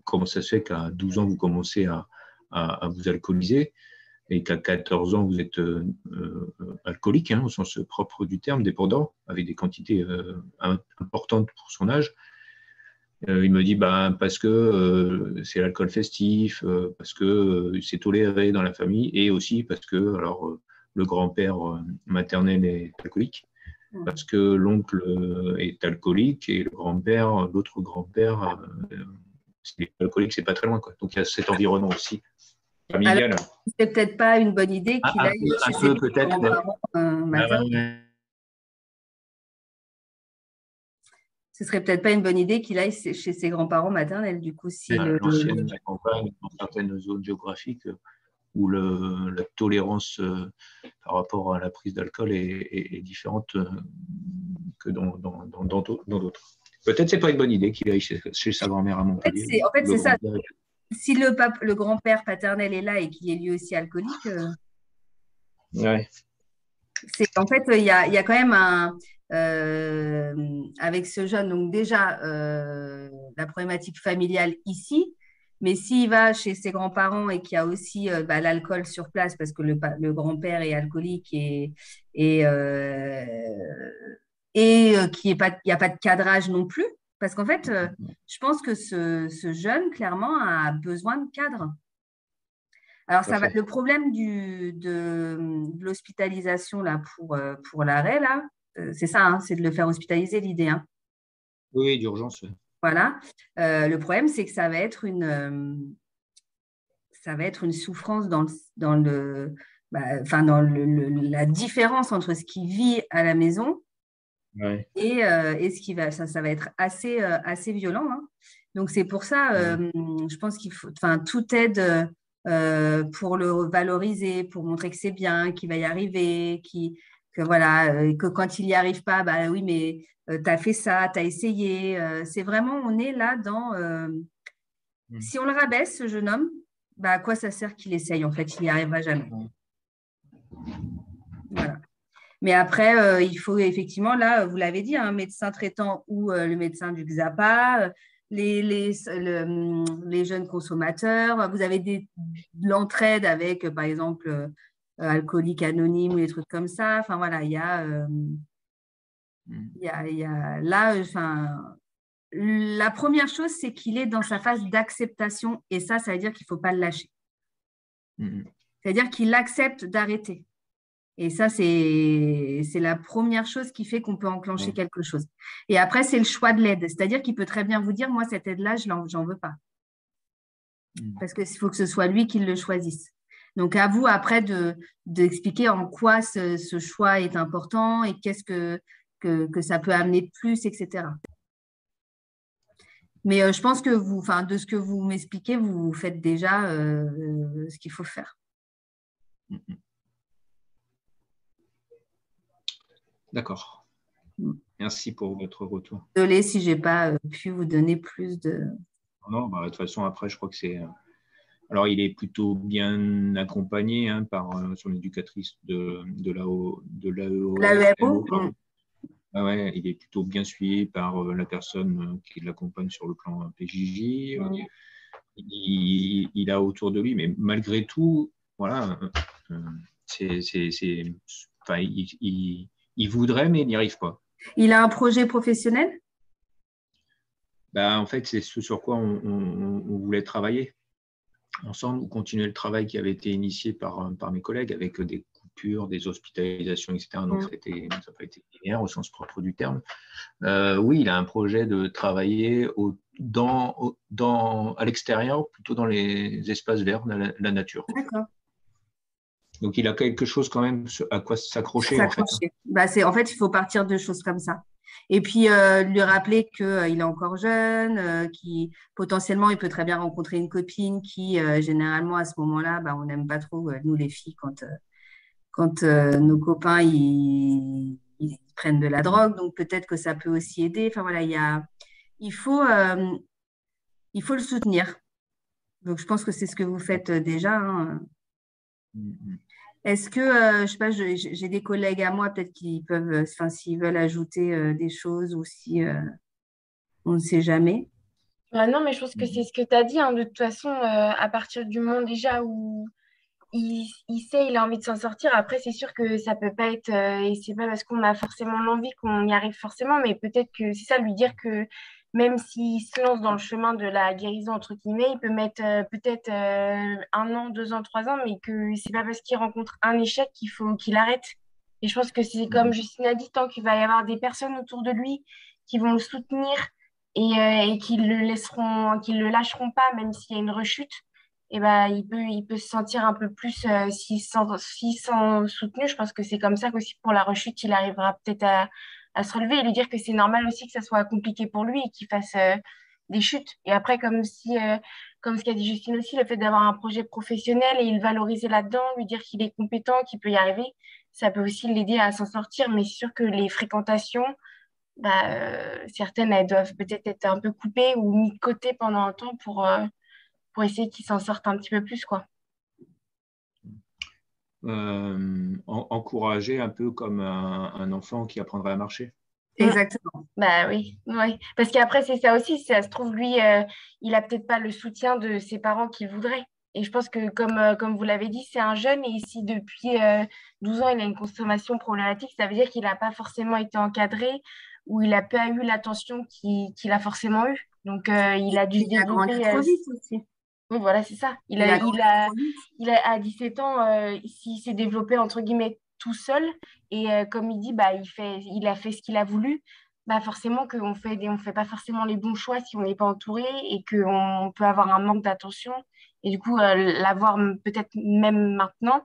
comment ça se fait qu'à 12 ans, vous commencez à à vous alcooliser et qu'à 14 ans, vous êtes alcoolique, au sens propre du terme, dépendant, avec des quantités importantes pour son âge. Il me dit parce que c'est l'alcool festif, parce que c'est toléré dans la famille, et aussi parce que le grand-père maternel est alcoolique, parce que l'oncle est alcoolique et l'autre grand-père, c'est alcoolique, c'est pas très loin, quoi. Donc il y a cet environnement aussi familial. Alors, c'est peut-être pas une bonne idée qu'il aille chez ses grands-parents maternels. Ce serait peut-être pas une bonne idée qu'il aille chez ses grands-parents maternels, du coup. Si l'ancienne campagne, dans certaines zones géographiques où la tolérance par rapport à la prise d'alcool est différente que dans d'autres. Peut-être c'est pas une bonne idée qu'il aille chez sa grand-mère à Montpellier. En fait, c'est ça. Si le grand-père paternel est là et qu'il est lui aussi alcoolique, ouais. En fait, il y a quand même avec ce jeune, donc déjà la problématique familiale ici, mais s'il va chez ses grands-parents et qu'il y a aussi l'alcool sur place parce que le grand-père est alcoolique et qu'il n'y a pas de cadrage non plus, parce qu'en fait, je pense que ce jeune, clairement, a besoin de cadre. Alors, le problème de l'hospitalisation là, pour l'arrêt, là, c'est ça, c'est de le faire hospitaliser, l'idée. Oui, d'urgence. Voilà. Le problème, c'est que ça va être une souffrance dans la différence entre ce qu'il vit à la maison et ce qui va. Ça va être assez violent. Donc, c'est pour ça, je pense qu'il faut toute aide pour le valoriser, pour montrer que c'est bien, qu'il va y arriver, que quand il n'y arrive pas, oui, mais tu as fait ça, tu as essayé. C'est vraiment, on est là dans… Si on le rabaisse, ce jeune homme, à quoi ça sert qu'il essaye? En fait, il n'y arrivera jamais. Voilà. Mais après, il faut effectivement, là, vous l'avez dit, un médecin traitant ou le médecin du XAPA, les jeunes consommateurs. Vous avez de l'entraide avec, par exemple, Alcooliques Anonymes ou des trucs comme ça. Enfin, voilà, il y a là, la première chose, c'est qu'il est dans sa phase d'acceptation. Et ça veut dire qu'il ne faut pas le lâcher. C'est-à-dire qu'il accepte d'arrêter. Et ça, c'est la première chose qui fait qu'on peut enclencher quelque chose. Et après, c'est le choix de l'aide. C'est-à-dire qu'il peut très bien vous dire, moi, cette aide-là, j'en veux pas. Parce qu'il faut que ce soit lui qui le choisisse. Donc, à vous, après, d'expliquer en quoi ce choix est important et qu'est-ce que ça peut amener de plus, etc. Mais je pense que de ce que vous m'expliquez, vous faites déjà ce qu'il faut faire. D'accord. Merci pour votre retour. Désolée si je n'ai pas pu vous donner plus de… Non, de toute façon, après, je crois que c'est… Alors, il est plutôt bien accompagné par son éducatrice de l'AERO. Il est plutôt bien suivi par la personne qui l'accompagne sur le plan PJJ. Il a autour de lui, mais malgré tout, voilà, il voudrait, mais il n'y arrive pas. Il a un projet professionnel? En fait, c'est ce sur quoi on voulait travailler ensemble, ou continuer le travail qui avait été initié par mes collègues avec des coupures, des hospitalisations, etc. Donc, ça n'a pas été linéaire au sens propre du terme. Oui, il a un projet de travailler à l'extérieur, plutôt dans les espaces verts, la nature. D'accord. Donc, il a quelque chose quand même à quoi s'accrocher. En fait, il faut partir de choses comme ça. Et puis, lui rappeler qu'il est encore jeune, potentiellement, il peut très bien rencontrer une copine qui, généralement, à ce moment-là, on n'aime pas trop, nous, les filles, quand nos copains, ils prennent de la drogue. Donc, peut-être que ça peut aussi aider. Enfin, voilà, il faut le soutenir. Donc, je pense que c'est ce que vous faites déjà. Est-ce que, je ne sais pas, j'ai des collègues à moi, peut-être qu'ils peuvent, s'ils veulent ajouter des choses ou si on ne sait jamais. Non, mais je pense que c'est ce que tu as dit, hein. De toute façon, à partir du moment déjà où il sait, il a envie de s'en sortir. Après, c'est sûr que ça peut pas être, et c'est pas parce qu'on a forcément l'envie qu'on y arrive forcément, mais peut-être que c'est ça, lui dire que même s'il se lance dans le chemin de la guérison, entre guillemets, il peut mettre peut-être 1 an, 2 ans, 3 ans, mais que c'est pas parce qu'il rencontre un échec qu'il faut qu'il arrête. Et je pense que c'est comme Justine a dit, tant qu'il va y avoir des personnes autour de lui qui vont le soutenir et qui le laisseront, qui le lâcheront pas, même s'il y a une rechute, et ben, il peut se sentir un peu plus, s'il sent soutenu. Je pense que c'est comme ça qu'aussi pour la rechute, il arrivera peut-être à se relever et lui dire que c'est normal aussi que ça soit compliqué pour lui et qu'il fasse des chutes. Et après, comme ce qu'a dit Justine aussi, le fait d'avoir un projet professionnel et le valoriser là-dedans, lui dire qu'il est compétent, qu'il peut y arriver, ça peut aussi l'aider à s'en sortir. Mais c'est sûr que les fréquentations, bah, certaines, elles doivent peut-être être un peu coupées ou mis de côté pendant un temps pour essayer qu'ils s'en sortent un petit peu plus, quoi. Encourager un peu comme un enfant qui apprendrait à marcher. Exactement. Bah oui, oui. Parce qu'après, c'est ça aussi, si ça se trouve, lui, il a peut-être pas le soutien de ses parents qu'il voudrait. Et je pense que, comme vous l'avez dit, c'est un jeune, et si depuis 12 ans, il a une consommation problématique, ça veut dire qu'il n'a pas forcément été encadré ou il n'a pas eu l'attention qu'il a forcément eue. Donc, il a dû se Il a grandi développer. trop vite aussi. Oui, voilà, c'est ça. Il a grandi trop vite. À 17 ans, s'il s'est développé, entre guillemets, tout seul, et comme il dit, bah, il a fait ce qu'il a voulu, bah, forcément on fait pas forcément les bons choix si on n'est pas entouré et qu'on peut avoir un manque d'attention. Et du coup, l'avoir peut-être même maintenant,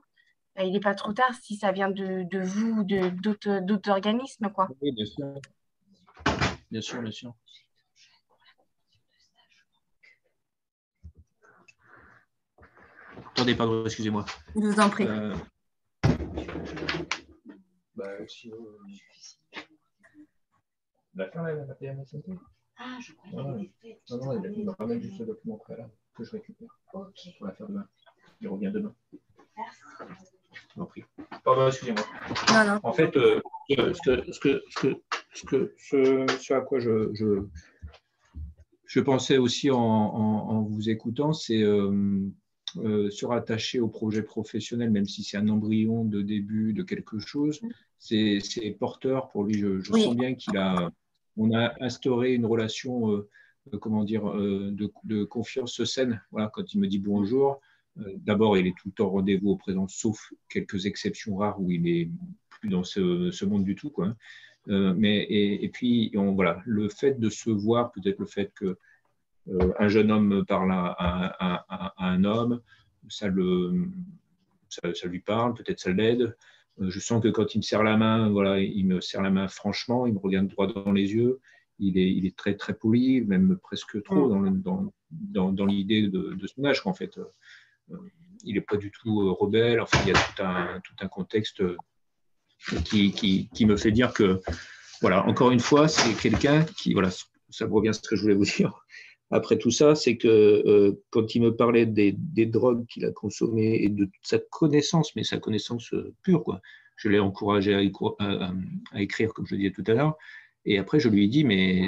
bah, il n'est pas trop tard si ça vient de vous ou d'autres organismes, quoi. Oui, bien sûr. Bien sûr, bien sûr. Attendez, pardon, excusez-moi. Je vous en prie. Sinon, la fin, elle va payer ma santé. Ah, je crois qu'il était fait. Non, il va ramener juste ce document prêt là, que je récupère. Ok. On va faire demain. Il revient demain. Merci. Je vous en prie. Pardon, excusez-moi. Non. En fait, ce à quoi je pensais aussi en vous écoutant, c'est se rattacher au projet professionnel, même si c'est un embryon de début de quelque chose, c'est porteur pour lui. Je sens bien on a instauré une relation, comment dire, de confiance saine. Voilà, quand il me dit bonjour, d'abord, il est tout le temps rendez-vous au présent, sauf quelques exceptions rares où il est plus dans ce monde du tout, quoi. Et puis, voilà, le fait de se voir, peut-être le fait que un jeune homme parle à un homme, ça lui parle, peut-être ça l'aide. Je sens que quand il me serre la main, voilà, il me serre la main franchement, il me regarde droit dans les yeux. Il est très, très poli, même presque trop dans l'idée de son âge, en fait. Il n'est pas du tout rebelle. Enfin, il y a tout un contexte qui me fait dire que, voilà, encore une fois, c'est quelqu'un qui, voilà, ça revient à ce que je voulais vous dire. Après tout ça, c'est que quand il me parlait des drogues qu'il a consommées et de sa connaissance, mais sa connaissance pure, quoi, je l'ai encouragé à écrire, comme je disais tout à l'heure. Et après, je lui ai dit, mais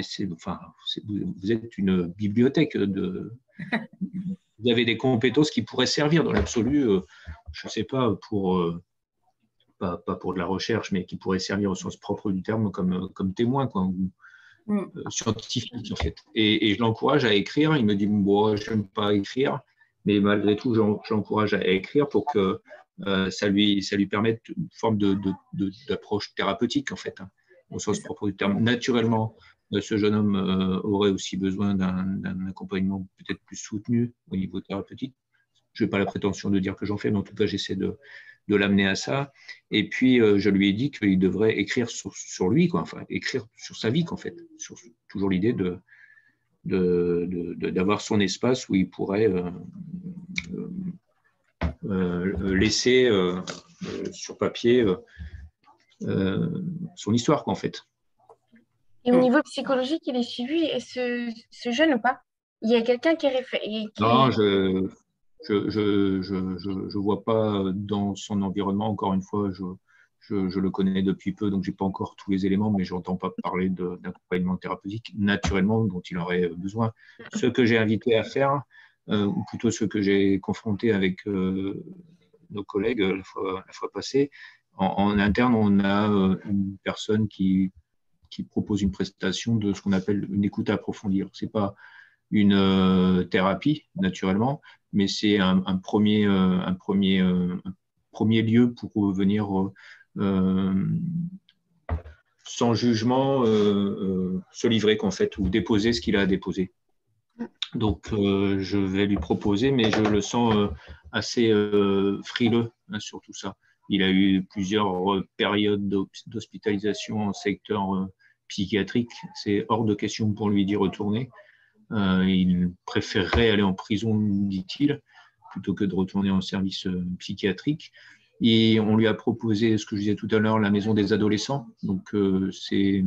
vous êtes une bibliothèque vous avez des compétences qui pourraient servir dans l'absolu, je ne sais pas, pas pour de la recherche, mais qui pourraient servir au sens propre du terme comme témoin, quoi, scientifique, en fait. Et je l'encourage à écrire. Il me dit, bon, je n'aime pas écrire, mais malgré tout, j'encourage à écrire pour que ça lui permette une forme d'approche thérapeutique, en fait, hein, au sens propre du terme. Naturellement, ce jeune homme aurait aussi besoin d'un accompagnement peut-être plus soutenu au niveau thérapeutique. Je n'ai pas la prétention de dire que j'en fais, mais en tout cas, j'essaie de l'amener à ça. Et puis, je lui ai dit qu'il devrait écrire sur lui, quoi, enfin, écrire sur sa vie, en fait. Toujours l'idée d'avoir son espace où il pourrait laisser sur papier son histoire, quoi, en fait. Et au niveau psychologique, il est suivi, et ce jeune ou pas? Il y a quelqu'un qui est référé. Non, je vois pas dans son environnement, encore une fois, je le connais depuis peu, donc je n'ai pas encore tous les éléments, mais je n'entends pas parler d'accompagnement thérapeutique naturellement dont il aurait besoin. Ce que j'ai invité à faire, ou plutôt ce que j'ai confronté avec nos collègues la fois passée, en interne, on a une personne qui propose une prestation de ce qu'on appelle une écoute approfondie. Ce n'est pas une thérapie, naturellement, mais c'est un premier lieu pour venir sans jugement se livrer qu'en fait, ou déposer ce qu'il a à déposer. Donc, je vais lui proposer, mais je le sens assez frileux sur tout ça. Il a eu plusieurs périodes d'hospitalisation en secteur psychiatrique. C'est hors de question pour lui d'y retourner. Il préférerait aller en prison, dit-il, plutôt que de retourner en service psychiatrique. Et on lui a proposé, ce que je disais tout à l'heure, la maison des adolescents. Donc, c'est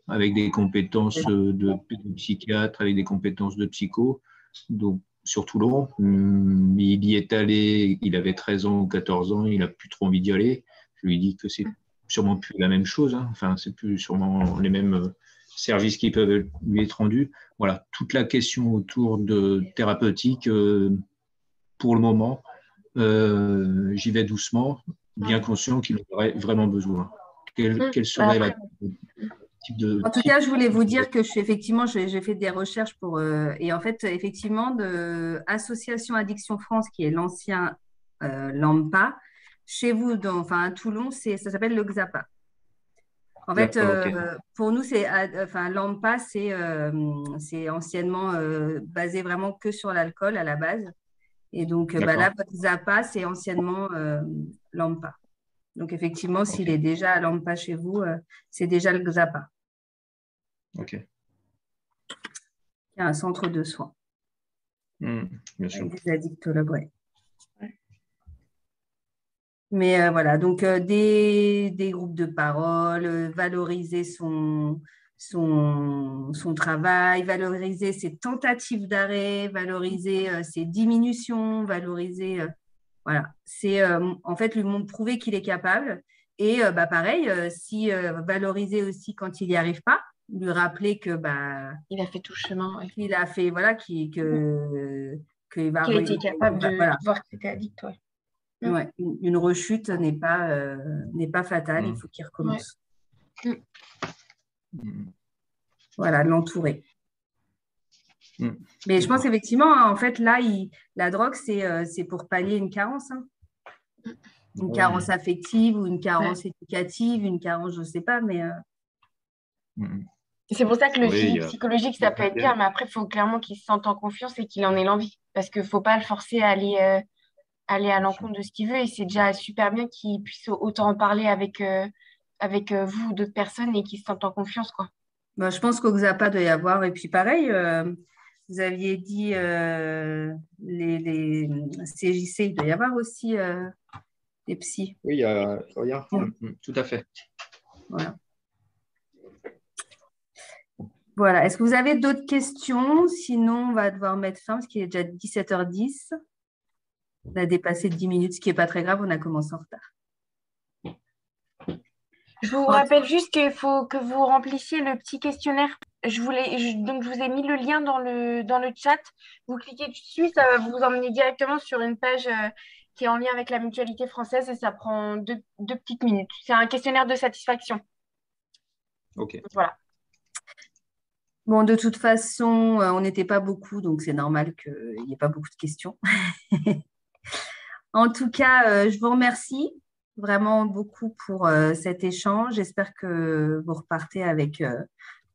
avec des compétences de psychiatre, avec des compétences de psycho, donc sur Toulon. Il y est allé, il avait 13 ans ou 14 ans, il n'a plus trop envie d'y aller. Je lui ai dit que c'est sûrement plus la même chose, hein. Enfin, c'est plus sûrement les mêmes services qui peuvent lui être rendus. Voilà, toute la question autour de thérapeutique, pour le moment, j'y vais doucement, bien conscient qu'il en aurait vraiment besoin. Quelle serait la type de... En tout cas, je voulais vous dire que j'ai fait des recherches pour et en fait, effectivement, de Association Addiction France, qui est l'ancien LAMPA, chez vous, à Toulon, ça s'appelle le XAPA. En fait, okay. pour nous, LAMPA, c'est anciennement basé vraiment que sur l'alcool à la base. Et donc, là, XAPA, c'est anciennement LAMPA. Donc, effectivement, s'il est déjà à LAMPA chez vous, c'est déjà le XAPA. Ok. Il y a un centre de soins. Bien sûr. Avec des addictologues, ouais. Mais voilà, donc des groupes de parole, valoriser son travail, valoriser ses tentatives d'arrêt, valoriser ses diminutions, valoriser, voilà. C'est en fait lui prouver qu'il est capable. Et pareil, valoriser aussi quand il n'y arrive pas, lui rappeler que il a fait tout le chemin. Ouais. Il a fait, voilà, qu'il va qu'il a été capable de voir que c'était addict, ouais. Ouais, une rechute n'est pas fatale, il faut qu'il recommence. Ouais. Voilà, l'entourer. Mais je pense effectivement, en fait, là, la drogue, c'est pour pallier une carence. Hein. Une carence affective ou une carence éducative, une carence, je ne sais pas, mais... C'est pour ça que le suivi psychologique, ça peut être bien, mais après, il faut clairement qu'il se sente en confiance et qu'il en ait l'envie. Parce qu'il ne faut pas le forcer à aller à l'encontre de ce qu'il veut. Et c'est déjà super bien qu'il puisse autant en parler avec vous ou d'autres personnes et qu'il se sente en confiance, quoi. Je pense qu'au XAPA doit y avoir. Et puis pareil, vous aviez dit les CJC, il doit y avoir aussi des psys. Oui, il y a. Tout à fait. Voilà. Voilà. Est-ce que vous avez d'autres questions? Sinon, on va devoir mettre fin parce qu'il est déjà 17h10. On a dépassé de 10 minutes, ce qui n'est pas très grave. On a commencé en retard. Je vous rappelle juste qu'il faut que vous remplissiez le petit questionnaire. Donc, je vous ai mis le lien dans le chat. Vous cliquez dessus, ça va vous emmener directement sur une page qui est en lien avec la Mutualité française et ça prend deux petites minutes. C'est un questionnaire de satisfaction. Ok. Voilà. Bon, de toute façon, on n'était pas beaucoup, donc c'est normal qu'il n'y ait pas beaucoup de questions. En tout cas, je vous remercie vraiment beaucoup pour cet échange. J'espère que vous repartez avec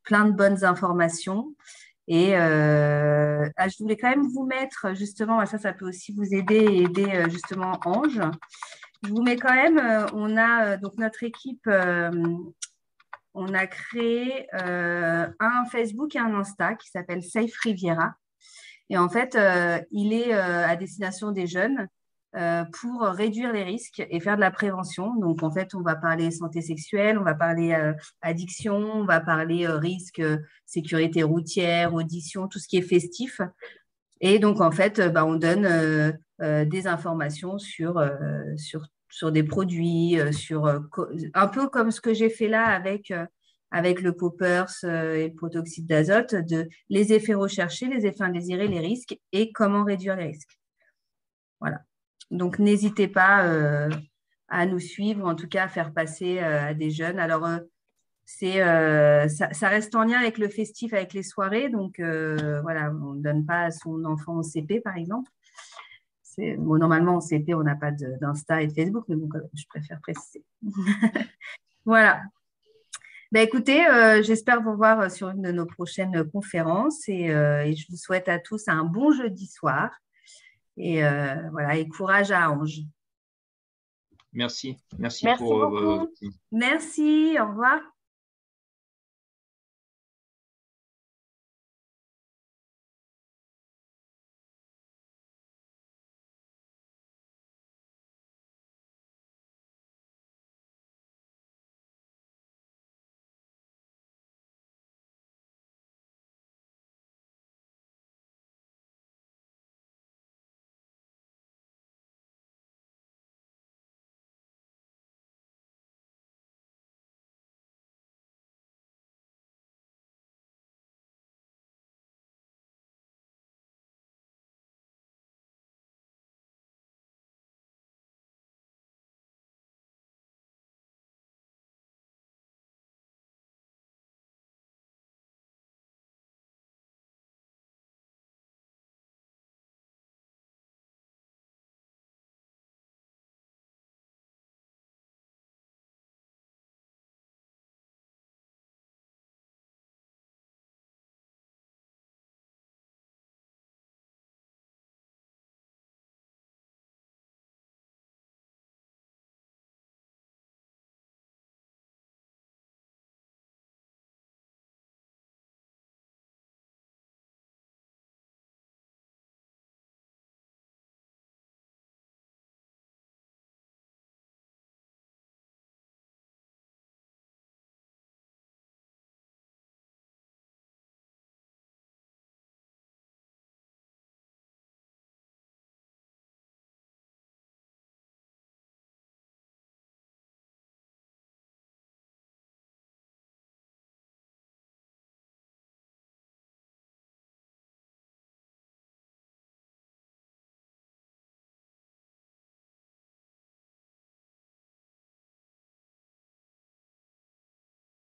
plein de bonnes informations. Et je voulais quand même vous mettre, justement, ça peut aussi vous aider et aider justement Ange. Je vous mets quand même, on a donc notre équipe, on a créé un Facebook et un Insta qui s'appelle Safe Riviera. Et en fait, il est à destination des jeunes pour réduire les risques et faire de la prévention. Donc, en fait, on va parler santé sexuelle, on va parler addiction, on va parler risque, sécurité routière, audition, tout ce qui est festif. Et donc, en fait, on donne des informations sur sur des produits, un peu comme ce que j'ai fait là avec le poppers et le protoxyde d'azote, les effets recherchés, les effets indésirés, les risques et comment réduire les risques. Voilà. Donc, n'hésitez pas à nous suivre, ou en tout cas à faire passer à des jeunes. Alors, ça reste en lien avec le festif, avec les soirées. Donc, voilà, on ne donne pas à son enfant au CP, par exemple. Bon, normalement, au CP, on n'a pas d'Insta et de Facebook, mais bon, je préfère préciser. Voilà. Ben, écoutez, j'espère vous voir sur une de nos prochaines conférences et je vous souhaite à tous un bon jeudi soir. Et voilà, et courage à Ange. Merci. Merci beaucoup. Merci, au revoir.